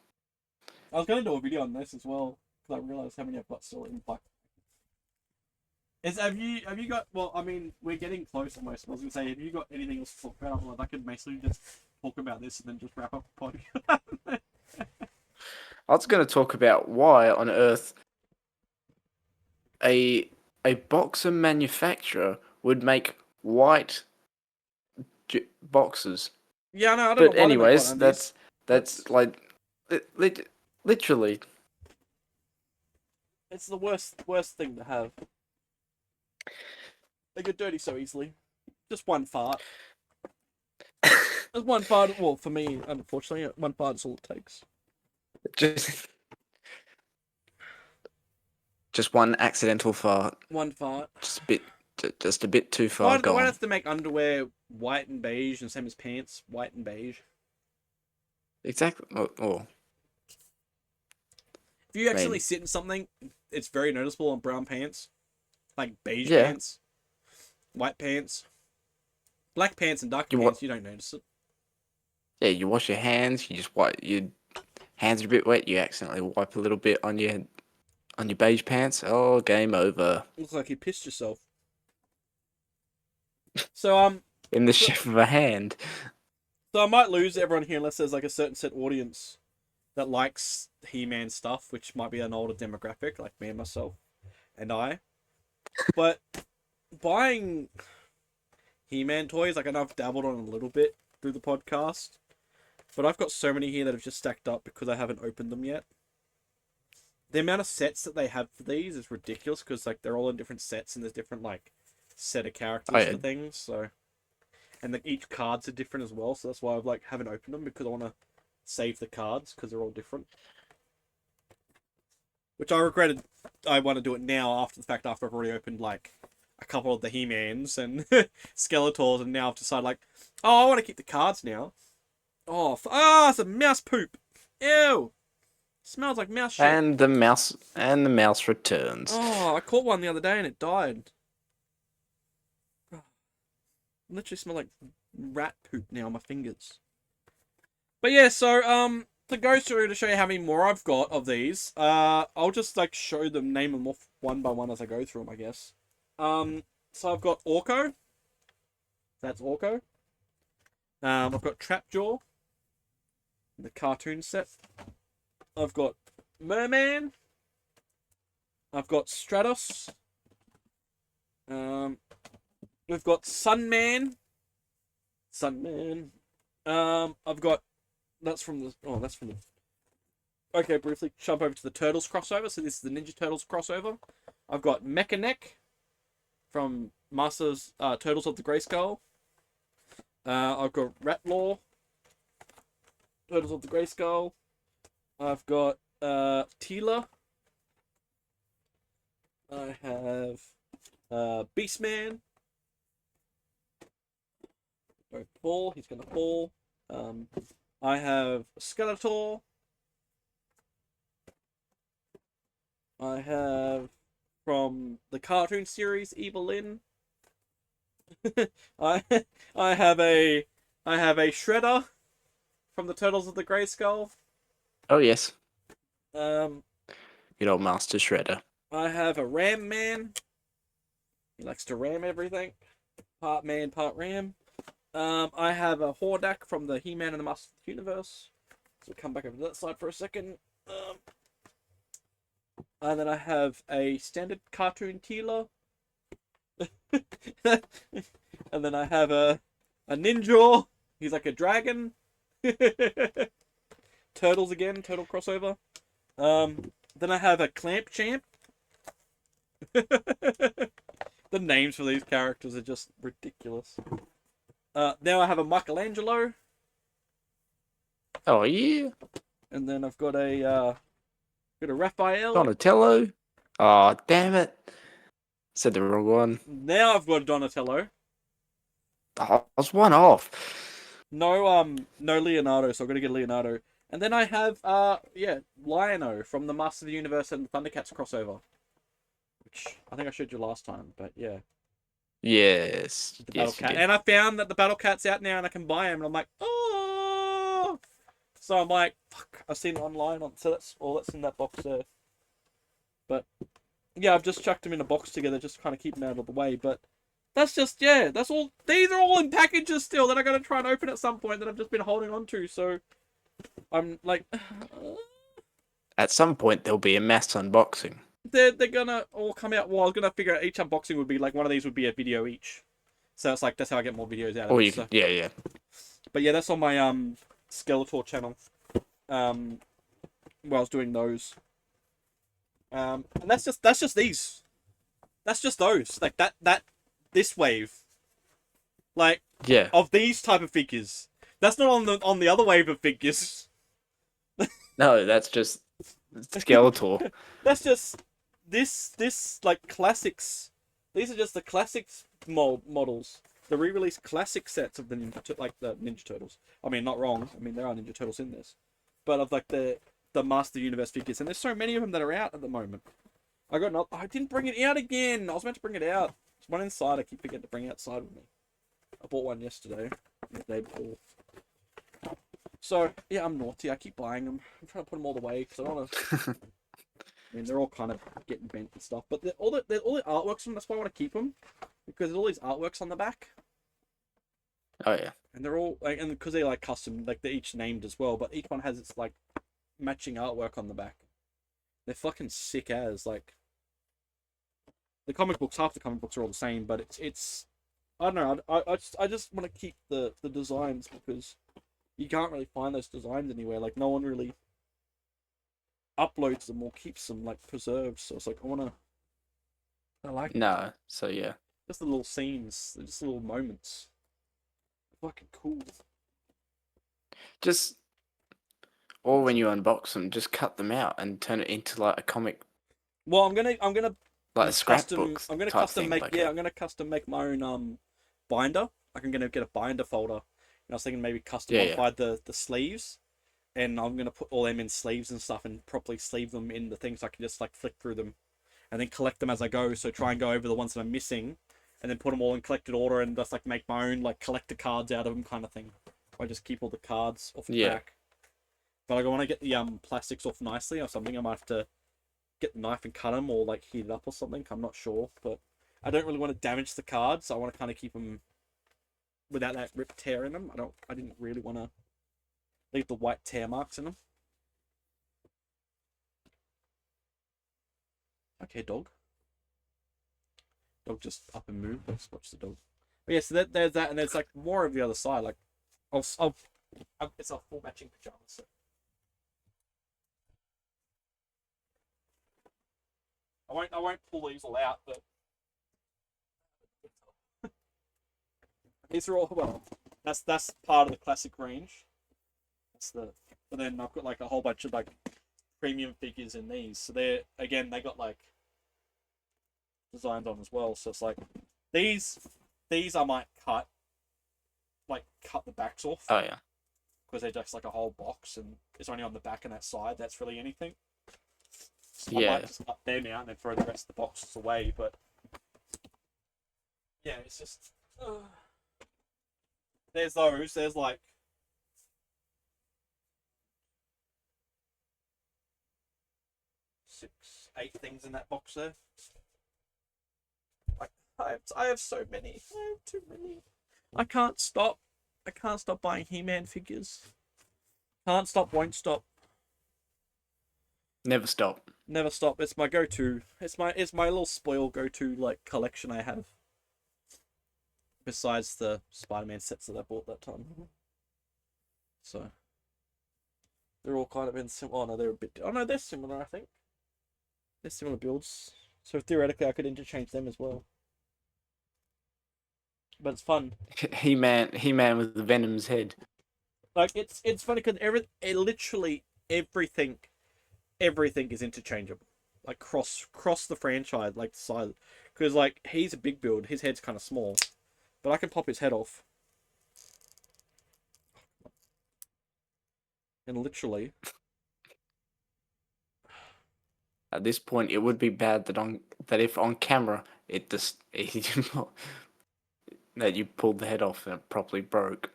I was going to do a video on this as well because I realized how many I've got still in pack. Have you got? Well, I mean, we're getting close almost. I was gonna say, have you got anything else to talk about? Well, I could basically just talk about this and then just wrap up the podcast. I was going to talk about why on earth a boxer manufacturer would make white boxes. Yeah, no, I don't know. But anyways, that's like literally. It's the worst thing to have. They get dirty so easily. Just one fart. Just one fart. Well, for me, unfortunately, one fart is all it takes. Just one accidental fart. One fart. Just a bit too far gone. Why have to make underwear white and beige and same as pants, white and beige? Exactly. Oh. If you accidentally sit in something, it's very noticeable on brown pants. Like beige pants. White pants. Black pants and dark pants, you don't notice it. Yeah, you wash your hands, you just wipe your hands are a bit wet, you accidentally wipe a little bit on your beige pants. Oh, game over. Looks like you pissed yourself. So in the shape of a hand. So I might lose everyone here unless there's like a certain set audience that likes He-Man stuff, which might be an older demographic, like me and myself and I. But buying He-Man toys, like I know I've dabbled on a little bit through the podcast, but I've got so many here that have just stacked up because I haven't opened them yet. The amount of sets that they have for these is ridiculous because like they're all in different sets and there's different like set of characters for things. So, and each cards are different as well. So that's why I've like haven't opened them because I want to save the cards because they're all different. which I regretted. I want to do it now after the fact, after I've already opened like a couple of the He-Mans and Skeletors, and now I've decided like, oh, I want to keep the cards now. Oh, it's a mouse poop. Ew. Smells like mouse shit. And the mouse returns. Oh, I caught one the other day and it died. Literally smell like rat poop now on my fingers. But yeah, so to go through to show you how many more I've got of these, I'll just like show them, name them off one by one as I go through them, I guess. So I've got Orko. That's Orko. I've got Trapjaw, the cartoon set. I've got Merman. I've got Stratos. We've got Sunman. I've got Okay, briefly jump over to the Turtles crossover. So this is the Ninja Turtles crossover. I've got Mechaneck from Masters Turtles of the Grayskull. I've got Ratlaw, Turtles of the Grayskull. I've got Teela. I have Beastman. Don't fall, he's gonna fall. I have Skeletor. I have from the cartoon series Evelyn. I have a Shredder from the Turtles of the Grayskull. Oh yes, Um, good old Master Shredder. I have a Ram Man. He likes to ram everything. Part man, part ram. I have a Hordak from the He-Man and the Masters of the Universe. So we'll come back over to that side for a second. And then I have a standard cartoon Teela. And then I have a Ninja. He's like a dragon. Turtles again, turtle crossover. Then I have a Clamp Champ. The names for these characters are just ridiculous. Now I have a Michelangelo. Oh yeah, And then I've got a Raphael. Donatello. Oh damn it, said the wrong one. Now I've got Donatello. Oh, I was one off. No Leonardo, so I'm gonna get Leonardo. And then I have Lion-O from the Master of the Universe and the Thundercats crossover. Which I think I showed you last time, but yeah. Yes, The yes, Battle Cat. And I found that the Battle Cat's out now and I can buy him, and I'm like, oh. So I'm like, fuck, I've seen it online, so that's all that's in that box there. But yeah, I've just chucked them in a box together, just to kind of keep them out of the way. But that's just, yeah, that's all. These are all in packages still that I got to try and open at some point that I've just been holding on to. So I'm like, at some point there'll be a mass unboxing. they're gonna all come out. Well, I was gonna figure out each unboxing would be like one of these would be a video each. So it's like that's how I get more videos out of Or it. you So. can, yeah. But yeah, that's on my Skeletor channel. Where I was doing those. And that's just these. That's just those. Like this wave. Like Yeah. of these type of figures. That's not on the other wave of figures. No, that's just Skeletor. That's just this like classics. These are just the classics models. The re-released classic sets of the Ninja Turtles. I mean, not wrong. I mean, there are Ninja Turtles in this, but of like the Master Universe figures, and there's so many of them that are out at the moment. I didn't bring it out again. I was meant to bring it out. There's one inside. I keep forgetting to bring outside with me. I bought one yesterday, the day before. So yeah, I'm naughty. I keep buying them. I'm trying to put them all away because I don't want to. I mean, they're all kind of getting bent and stuff, but all the artworks on them. That's why I want to keep them, because there's all these artworks on the back. Oh yeah. And they're all like, and because they're like custom, like they're each named as well, but each one has its like matching artwork on the back. They're fucking sick as like. The comic books, half the comic books are all the same, but it's I don't know. I just want to keep the designs because you can't really find those designs anywhere. Like no one really uploads them or keeps them like preserved. So it's like I like No. So yeah. just the little scenes, just the little moments. Fucking cool. Just, or when you unbox them, just cut them out and turn it into like a comic Well, I'm gonna Like a custom. scrapbook I'm gonna type custom thing. make. Like Yeah, a I'm gonna custom make my own binder. I'm gonna get a binder folder. And I was thinking maybe custom yeah, yeah, modify the sleeves, and I'm gonna put all them in sleeves and stuff, and properly sleeve them in the things so I can just like flick through them, and then collect them as I go. So try and go over the ones that I'm missing, and then put them all in collected order, and just like make my own like collector cards out of them kind of thing. I just keep all the cards off the yeah. back. But like, I want to get the plastics off nicely or something. I might have to get the knife and cut them or like heat it up or something. I'm not sure, but I don't really want to damage the cards. So I want to kind of keep them without that rip tear in them. I didn't really want to leave the white tear marks in them. Okay, dog. Dog just up and moved. Let's watch the dog. But yeah, so there's that, and there's like more of the other side. Like, it's a full matching pajamas. So. I won't pull these all out, but these are all well. That's part of the classic range. But then I've got like a whole bunch of like premium figures in these. So they got like designs on as well. So it's like these I might cut the backs off Oh yeah, because they're just like a whole box and it's only on the back and that side that's really anything. So I yeah. might just cut them out and then throw the rest of the boxes away. But yeah, it's just there's those. There's like 6, 8 things in that box there. Like I have so many. I have too many. I can't stop. I can't stop buying He-Man figures. Can't stop, won't stop. Never stop. Never stop. It's my go-to. It's my little spoil go-to like collection I have. Besides the Spider-Man sets that I bought that time. So they're all kind of in similar. Oh no, they're a bit. Oh no, they're similar. I think they're similar builds. So theoretically, I could interchange them as well. But it's fun. He-Man with the Venom's head. Like it's funny because literally everything is interchangeable. Like cross the franchise, like side, because like he's a big build, his head's kind of small, but I can pop his head off, and literally. At this point, it would be bad that if on camera that you pulled the head off and it properly broke.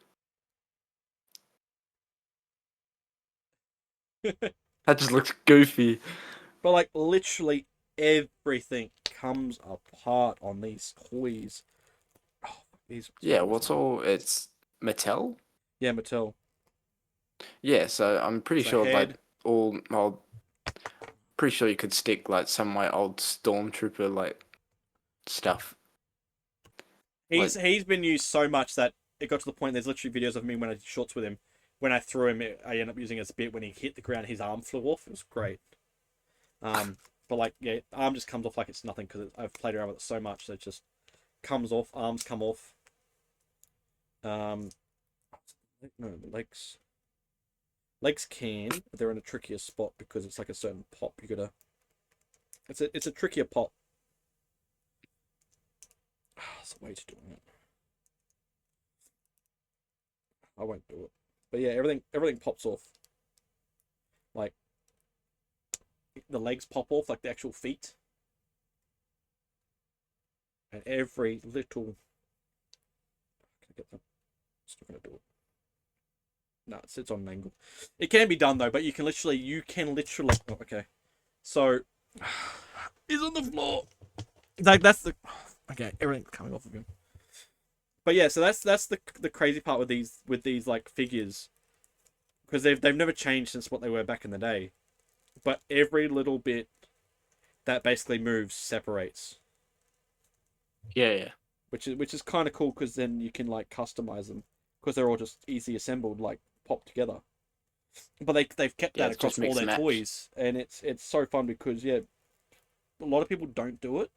That just looks goofy. But like literally everything comes apart on these toys. Oh, Yeah, it's Mattel? Yeah, Mattel. Yeah, so I'm pretty So sure head. pretty sure you could stick like some of my old Stormtrooper like stuff. He's been used so much that it got to the point there's literally videos of me when I did shorts with him. When I threw him, I ended up using it as a bit. When he hit the ground, his arm flew off. It was great. But like, yeah, arm just comes off like it's nothing because I've played around with it so much that it just comes off. Arms come off. No, the legs can, but they're in a trickier spot because it's like a certain pop. You gotta. It's a trickier pop. There's a way to do it. I won't do it. But yeah, everything pops off. Like the legs pop off, like the actual feet. And every little. Can I get them? Still gonna do it. No, it sits on an angle. It can be done though, but you can literally. Oh, okay. So he's on the floor. Like that's the. Okay, everything's coming off of him. But yeah, so that's the crazy part with these like figures, because they've never changed since what they were back in the day, but every little bit that basically moves separates. Yeah. Which is kind of cool because then you can like customize them because they're all just easy assembled, like popped together. But they've kept that across all their toys, and it's so fun because yeah, a lot of people don't do it.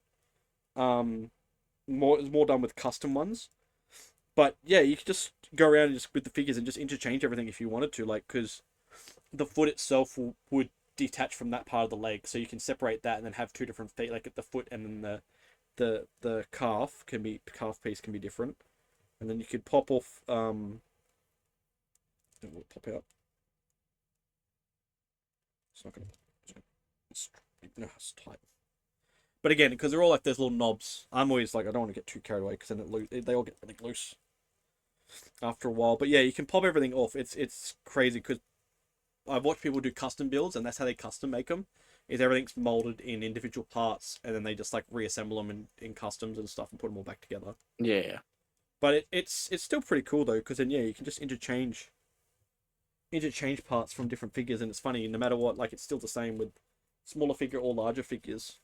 It's more done with custom ones. But yeah, you could just go around and just with the figures and just interchange everything if you wanted to, like because the foot itself would detached from that part of the leg, so you can separate that and then have two different feet, like at the foot and then the calf piece can be different, and then you could pop off it will pop out. It's not gonna. No, it's tight. But again, because they're all like those little knobs, I'm always like I don't want to get too carried away because then they all get really loose after a while. But yeah, you can pop everything off. It's crazy because I've watched people do custom builds, and that's how they custom make them. Is everything's molded in individual parts, and then they just like reassemble them in customs and stuff and put them all back together. Yeah. But it's still pretty cool though, because then yeah, you can just interchange parts from different figures, and it's funny no matter what, like it's still the same with smaller figure or larger figures.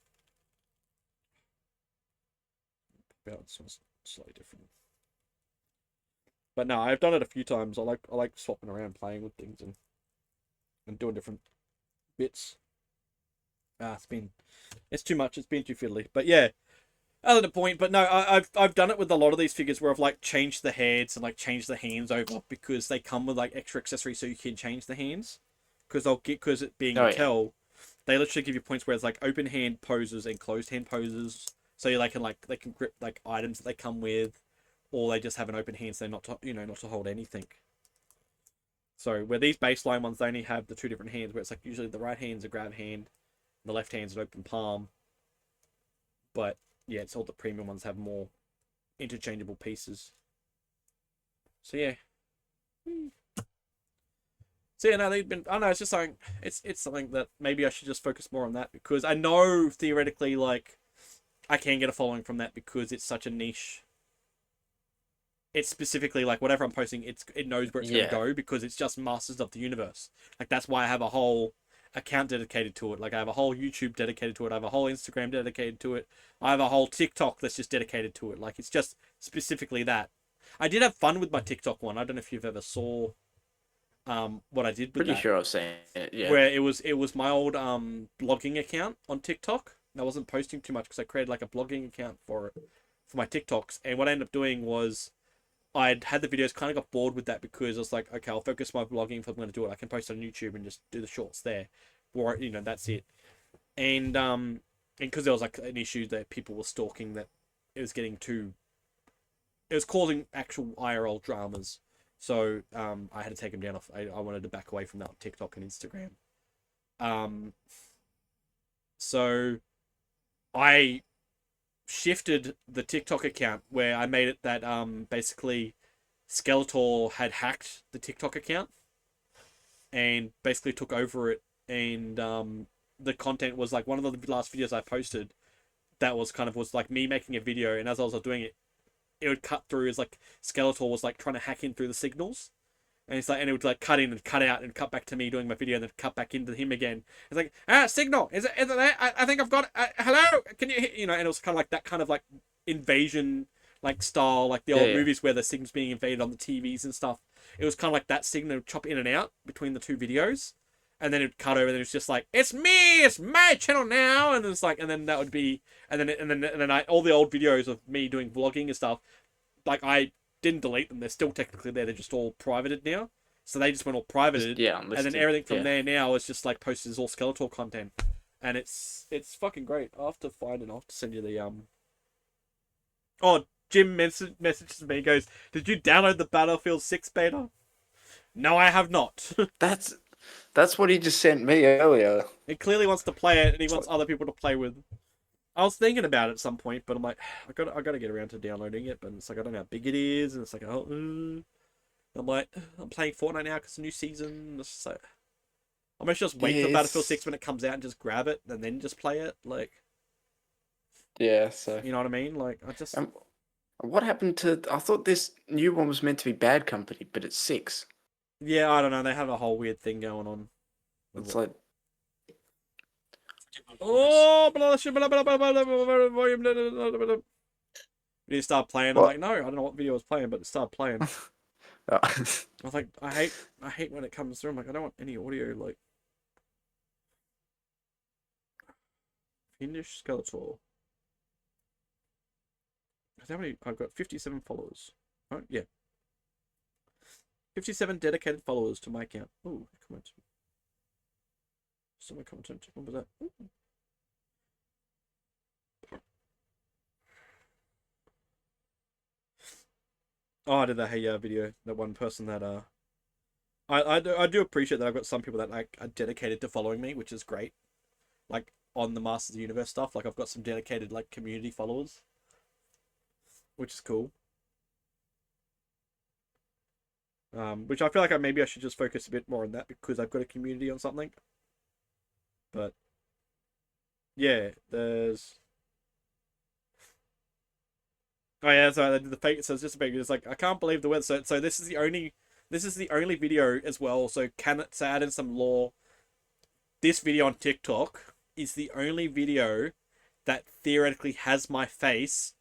Yeah, it's slightly different. But no, I've done it a few times. I like swapping around, playing with things and doing different bits. It's too much. It's been too fiddly. But yeah, other the point. But no, I've done it with a lot of these figures where I've like changed the heads and like changed the hands over because they come with like extra accessories so you can change the hands. Because it being Mattel, they literally give you points where it's like open hand poses and closed hand poses. So you they can grip like items that they come with, or they just have an open hand, so not to hold anything. So where these baseline ones, they only have the two different hands, where it's like usually the right hand's a grab hand, and the left hand's an open palm. But yeah, it's all the premium ones have more interchangeable pieces. So yeah. So yeah, no, they've been. I don't know. It's just something. It's something that maybe I should just focus more on that because I know theoretically like I can get a following from that because it's such a niche. It's specifically like whatever I'm posting, it knows where it's going to go because it's just Masters of the Universe. Like that's why I have a whole account dedicated to it. Like I have a whole YouTube dedicated to it. I have a whole Instagram dedicated to it. I have a whole TikTok that's just dedicated to it. Like it's just specifically that. I did have fun with my TikTok one. I don't know if you've ever saw what I did with Pretty sure I've seen it, yeah. Where it was my old blogging account on TikTok. I wasn't posting too much because I created like a blogging account for my TikToks. And what I ended up doing was I'd had the videos, kind of got bored with that because I was like, okay, I'll focus my blogging if I'm going to do it. I can post on YouTube and just do the shorts there. Or, that's it. And because there was like an issue that people were stalking that it was causing actual IRL dramas. So I had to take them down off. I wanted to back away from that on TikTok and Instagram. So I shifted the TikTok account where I made it that basically Skeletor had hacked the TikTok account and basically took over it, and the content was like one of the last videos I posted that was like me making a video, and as I was doing it, it would cut through as like Skeletor was like trying to hack in through the signals. And it would like cut in and cut out and cut back to me doing my video and then cut back into him again. It's like, signal, is it there? I think I've got it. Hello, can you, and it was kind of like that kind of like invasion like style, like the old movies where the signal's being invaded on the TVs and stuff. It was kind of like that signal would chop in and out between the two videos. And then it'd cut over and it was just like, it's me, it's my channel now. And it's like, and then that would be, and then all the old videos of me doing vlogging and stuff, like I didn't delete them. They're still technically there. They're just all privated now. So they just went all privated. And then everything from there now is just like posted as all Skeletor content. And it's fucking great. I'll have to find it. I'll have to send you the Oh, Jim messages me and goes, did you download the Battlefield 6 beta? No, I have not. That's what he just sent me earlier. He clearly wants to play it and he wants other people to play with. I was thinking about it at some point, but I'm like, I gotta get around to downloading it. But it's like I don't know how big it is, and it's like I'm like, I'm playing Fortnite now because it's a new season. It's just like, I'm gonna just wait for Battlefield 6 when it comes out and just grab it and then just play it. Like, yeah, so you know what I mean? Like, I just. What happened to? I thought this new one was meant to be Bad Company, but it's 6. Yeah, I don't know. They have a whole weird thing going on. It's like. Oh, you start playing. I'm like, no, I don't know what video I was playing, but it started playing. I was like, I hate when it comes through. I'm like, I don't want any audio. Like, finish Skeletor. How many? I've got 57 followers. Oh yeah, 57 dedicated followers to my account. Oh, comments. Summer content. What was that? Ooh. Oh, I did that Hey video. That one person that I do appreciate that I've got some people that like are dedicated to following me, which is great. Like on the Masters of the Universe stuff, like I've got some dedicated like community followers, which is cool. Which I feel like maybe I should just focus a bit more on that because I've got a community on something. But yeah, there's. Oh yeah, so the fake. So it's just a big. It's like I can't believe the weather. So this is the only. This is the only video as well. So can it add in some lore? This video on TikTok is the only video that theoretically has my face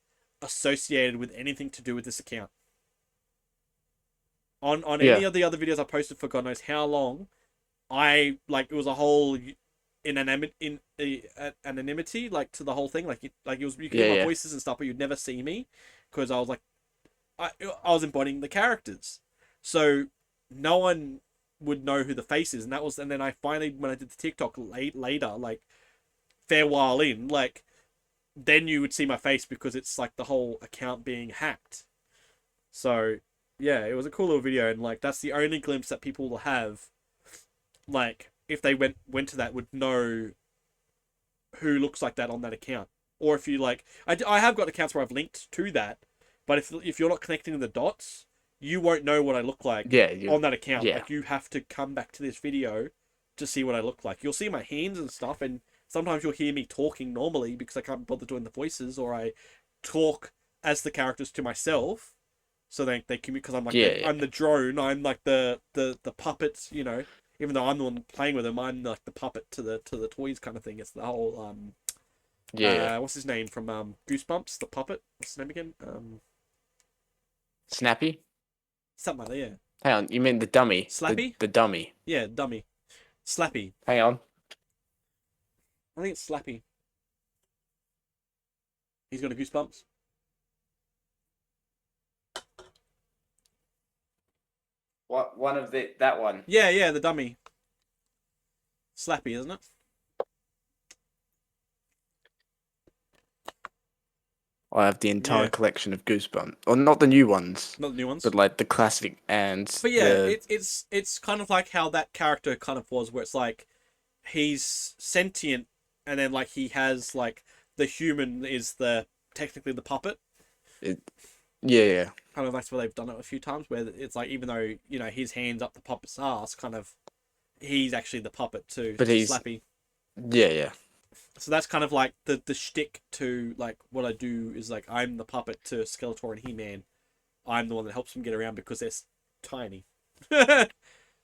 associated with anything to do with this account. On any Yeah. of the other videos I posted for God knows how long, I like it was a whole anonymity like to the whole thing. Like it was you could Yeah, hear my yeah. voices and stuff, but you'd never see me because I was like I was embodying the characters, so no one would know who the face is, and that was and then I finally when I did the TikTok later like fair while in like then you would see my face because it's like the whole account being hacked. So yeah, it was a cool little video, and like that's the only glimpse that people will have. Like if they went to that, would know who looks like that on that account, or if you like, I have got accounts where I've linked to that, but if you're not connecting the dots, you won't know what I look like Yeah, you. on that account. Yeah. Like you have to come back to this video to see what I look like. You'll see my hands and stuff, and sometimes you'll hear me talking normally because I can't bother doing the voices, or I talk as the characters to myself. So they can because I'm like Yeah, yeah. I'm the drone. I'm like the puppets. You know, even though I'm the one playing with them, I'm like the puppet to the toys kind of thing. It's the whole Yeah. what's his name from Goosebumps? The puppet. What's his name again? Snappy? Something like that. Yeah. Hang on, you mean the dummy? Slappy. The dummy. Yeah, dummy. Slappy. Hang on. I think it's Slappy. He's got a Goosebumps. What one of that one? Yeah, the dummy. Slappy, isn't it? I have the entire Yeah. collection of Goosebumps, or not the new ones, Not the new ones. but like the classic and But yeah, the it's kind of like how that character kind of was, where it's like he's sentient, and then like he has like the human is the technically the puppet. yeah, yeah. Kind of that's where they've done it a few times, where it's like even though you know his hands up the puppet's ass, kind of he's actually the puppet too. But he's Slappy. Yeah. So that's kind of like the shtick to like what I do is like I'm the puppet to Skeletor and He-Man. I'm the one that helps them get around because they're tiny.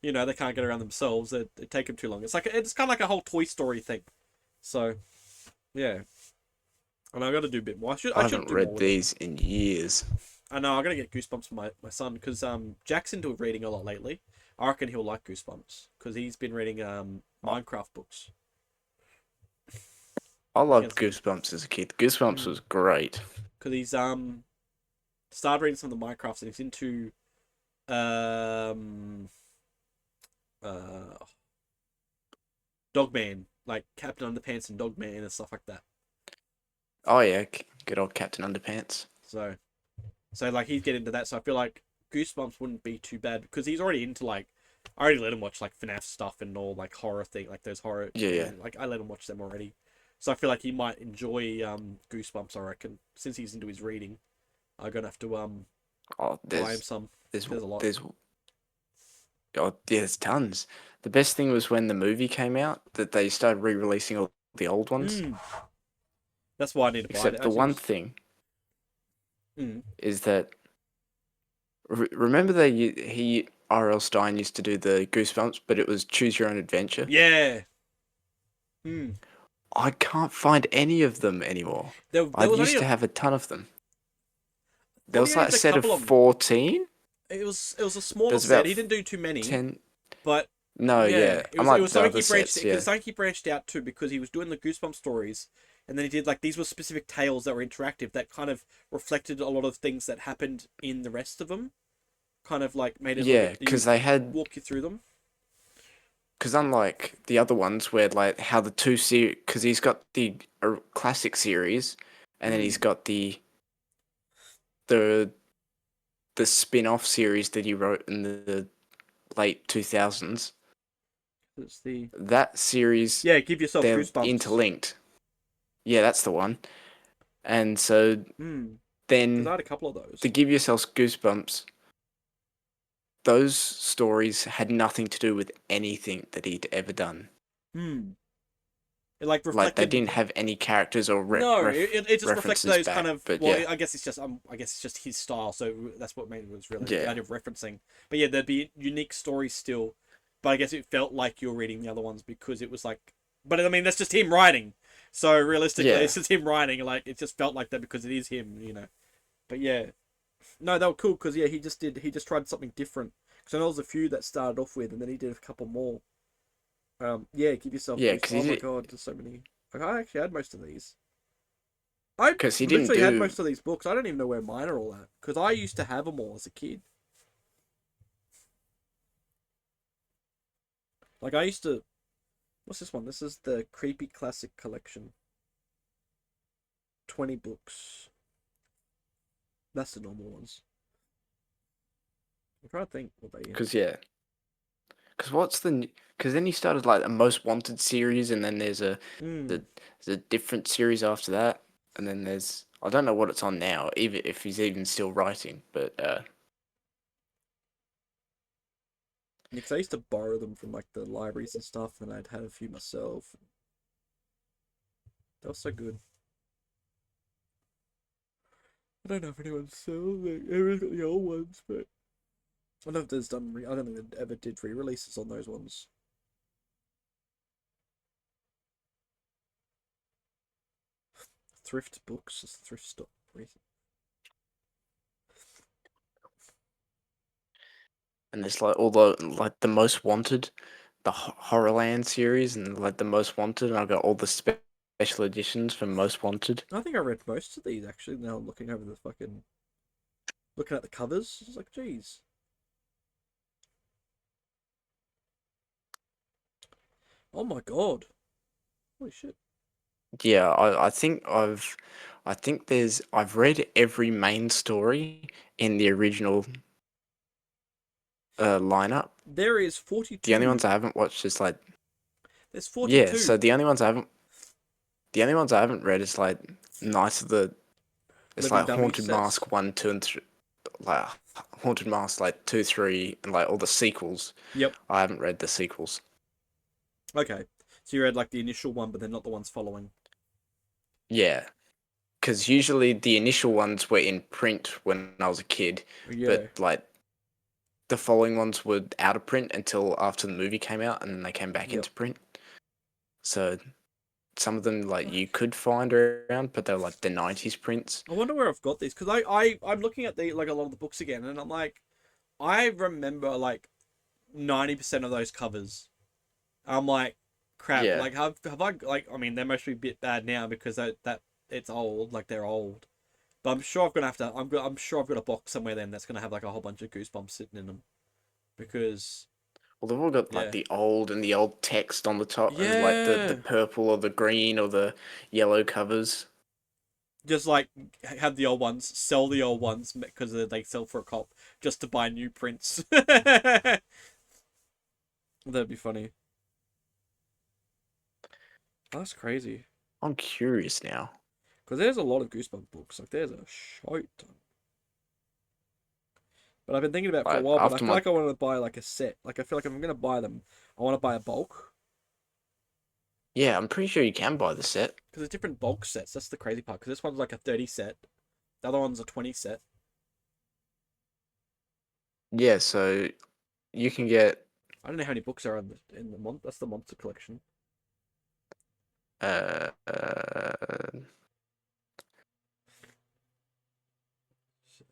You know, they can't get around themselves. They take them too long. It's kind of like a whole Toy Story thing. So, yeah. And I got to do a bit more. I I should haven't do read more. these in years. I know. I got to get Goosebumps for my son because Jack's into reading a lot lately. I reckon he'll like Goosebumps because he's been reading Minecraft books. I loved Goosebumps as a kid. Goosebumps was great. Because he's started reading some of the Minecrafts and he's into Dogman, like Captain Underpants and Dogman and stuff like that. Oh yeah, good old Captain Underpants. So like he's getting into that. So I feel like Goosebumps wouldn't be too bad because he's already into like I already let him watch like FNAF stuff and all like horror thing, like those horror. Yeah. Like I let him watch them already. So I feel like he might enjoy Goosebumps. I reckon since he's into his reading, I'm gonna have to Oh, buy him some. There's a lot. There's tons. The best thing was when the movie came out that they started re-releasing all the old ones. That's why I need to buy it. Except the one thing Mm. is that remember he R.L. Stein used to do the Goosebumps, but it was choose your own adventure. Yeah. I can't find any of them anymore. I used to have a ton of them. There was like a set of 14. It was a smaller set. He didn't do too many. 10. But no, yeah. It was something he branched out to because he was doing the Goosebumps stories, and then he did like these were specific tales that were interactive that kind of reflected a lot of things that happened in the rest of them. Kind of like made it because they had walk you through them. because unlike the other ones where like how the two series, because he's got the classic series, and then he's got the the spin-off series that he wrote in the late 2000s. It's the That series, yeah. Give yourself they're goosebumps. interlinked. Yeah, that's the one. And so Because I then had a couple of those. to give yourselves goosebumps, those stories had nothing to do with anything that he'd ever done. It like Like they reflected. didn't have any characters or No, it just reflects references those kind back. of. But Well, yeah, I guess it's just his style. So that's what made it was really the yeah, idea of referencing. But yeah, there'd be unique stories still. But I guess it felt like you're reading the other ones because it was like. But I mean, that's just him writing. So realistically, yeah, it's just him writing. Like it just felt like that because it is him, you know. But yeah, no, they were cool because yeah, he just tried something different. Because I know there was a few that started off with, and then he did a couple more. Yeah, give yourself yeah. goose. Because Oh he my did, god, there's so many. Like, I actually had most of these. I because he didn't literally had do. most of these books. I don't even know where mine are all at because I used to have them all as a kid. Like I used to. What's this one? This is the Creepy Classic Collection. 20 books. That's the normal ones. I'm trying to think what they. Because yeah, because what's the? Because then he started like a Most Wanted series, and then Hmm. the there's a different series after that, and then there's I don't know what it's on now, even if he's even still writing. But Because I used to borrow them from like the libraries and stuff, and I'd had a few myself. That was so good. I don't know if anyone's still like, everyone's got the old ones, but I don't know if there's done. I don't think they ever did re-releases on those ones. Thrift books, it's a thrift store. and there's like all the like the Most Wanted, the Horrorland series, and like the Most Wanted, and I got all the special editions for Most Wanted. I think I read most of these actually. Now I'm looking over the fucking looking at the covers. It's like, geez. Oh my god. Holy shit. Yeah, I think I've read every main story in the original lineup. There is The only 42. ones I haven't watched is like There's yeah. So 42 the only ones I haven't read is like Night of the it's living like dummy Haunted sets. Mask 1, 2, and 3, like Haunted Mask like 2, 3, and like all the sequels. Yep. I haven't read the sequels. Okay. So you read like the initial one, but then not the ones following. Yeah, because usually the initial ones were in print when I was a kid, Yeah. but like the following ones were out of print until after the movie came out, and then they came back Yep. into print. So some of them like you could find around, but they're like the '90s prints. I wonder where I've got these because I'm looking at the like a lot of the books again, and I'm like, I remember like 90% of those covers. I'm like, crap. Yeah. Like have I like? I mean, they must be a bit bad now because that it's old. Like they're old. But I'm sure I'm sure I've got a box somewhere then that's gonna have like a whole bunch of goosebumps sitting in them because Well, they've all got like yeah, the old text on the top, and like the yeah. purple or the green or the yellow covers. Just like have the old ones, sell the old ones because they sell for a cop just to buy new prints. That'd be funny. That's crazy. I'm curious now. Because there's a lot of Goosebump books. Like there's a shite ton. But I've been thinking about it for a Like while. But I after feel my like I want to buy like a set. Like I feel like if I'm gonna buy them, I want to buy a bulk yeah, I'm pretty sure you can buy the set. because there's different bulk sets. That's the crazy part. Because this one's like a 30 set. The other one's a 20 set. Yeah, so you can get I don't know how many books are in the month. That's the monster collection. uh, uh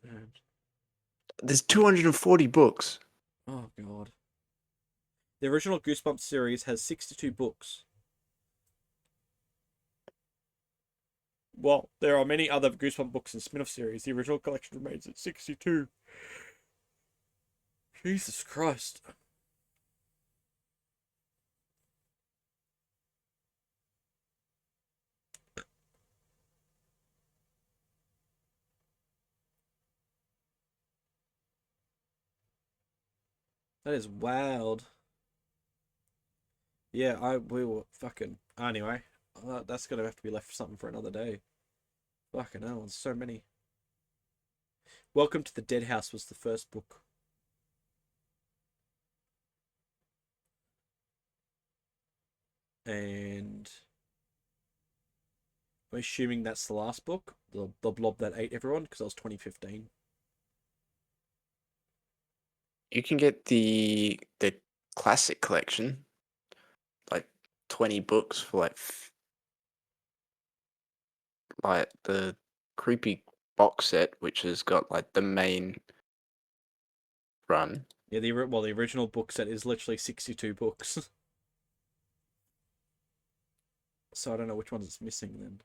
And, there's 240 books. oh god. The original Goosebumps series has 62 books. Well, there are many other Goosebump books and spin-off series. The original collection remains at 62. Jesus Christ. That is wild. Yeah, we were fucking. Anyway, that's gonna have to be left for something for another day. Fucking hell, there's so many. Welcome to the Dead House was the first book. And I'm assuming that's the last book, the blob that ate everyone, because that was 2015. You can get the classic collection, like 20 books for like the creepy box set, which has got like the main run. Yeah, the original book set is literally 62 books. So I don't know which ones it's missing then.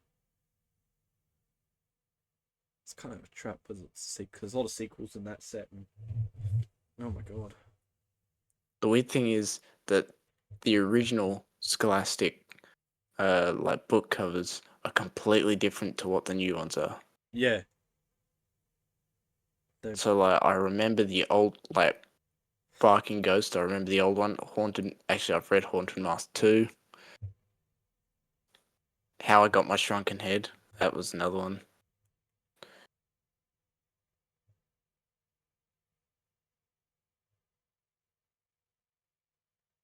It's kind of a trap because there's a lot of sequels in that set. And... Oh my god. The weird thing is that the original Scholastic like book covers are completely different to what the new ones are. Yeah. So like I remember the old like Barking Ghost, I remember the old one. Actually I've read Haunted Mask 2. How I Got My Shrunken Head, that was another one.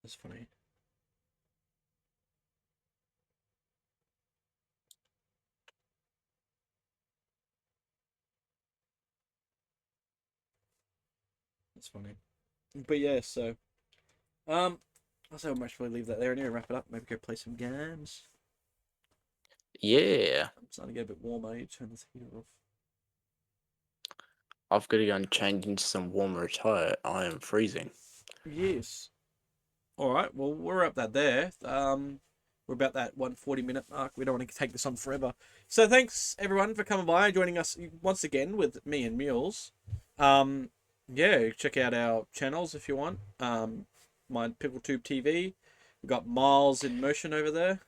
That's funny. That's funny. But yeah, so I'll say we might probably leave that there anyway, wrap it up, maybe go play some games. Yeah. I'm starting to get a bit warmer, I need to turn this heater off. I've got to go and change into some warmer attire. I am freezing. Yes. Alright, well we'll wrap that there. We're about that 140-minute mark. We don't want to take this on forever. So thanks everyone for coming by and joining us once again with me and Mules. Yeah, check out our channels if you want. My PickleTube TV. We've got Miles in Motion over there.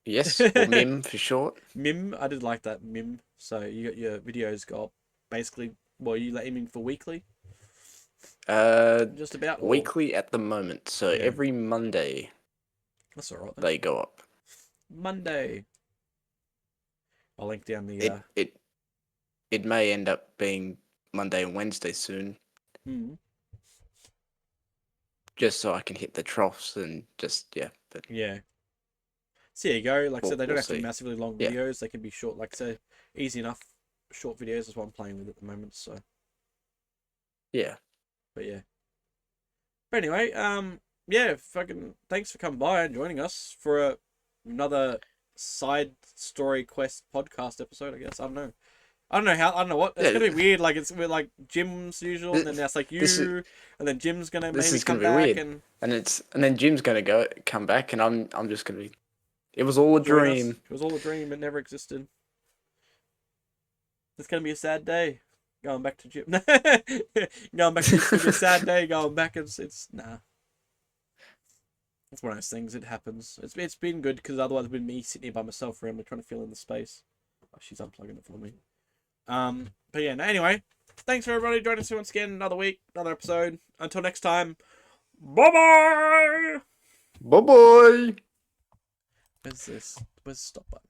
Yes, or MIM for short. Mim, I did like that Mim. So you got your videos got basically. Well, you aiming for weekly? Just about Weekly at the moment. So Yeah. every Monday That's alright then. they go up. Monday. I'll link down the. It may end up being Monday and Wednesday soon, just so I can hit the troughs and just But Yeah. So there you go. Like I said, they don't we'll have to be see. massively long Yeah. videos. They can be short. Like I said, easy enough. Short videos is what I'm playing with at the moment. So. Yeah. But yeah. But anyway, yeah, fucking thanks for coming by and joining us for another side story quest podcast episode. I guess I don't know. I don't know what. It's gonna be weird. Like we're like Jim's usual, and then that's like you, and then Jim's gonna maybe is come gonna be back weird. and then Jim's gonna come back, and I'm just gonna be. It was all a join us. dream. It was all a dream. It never existed. It's gonna be a sad day. Going back to Jim. Going back to it's gonna be a sad day. Going back, it's nah. It's one of those things. It happens. It's been good because otherwise it'd been me sitting here by myself around trying to fill in the space. Oh, she's unplugging it for me. But yeah. No, anyway, thanks for everybody joining us once again. Another week, another episode. Until next time. Bye bye. Bye bye. Where's this? Where's the stop button?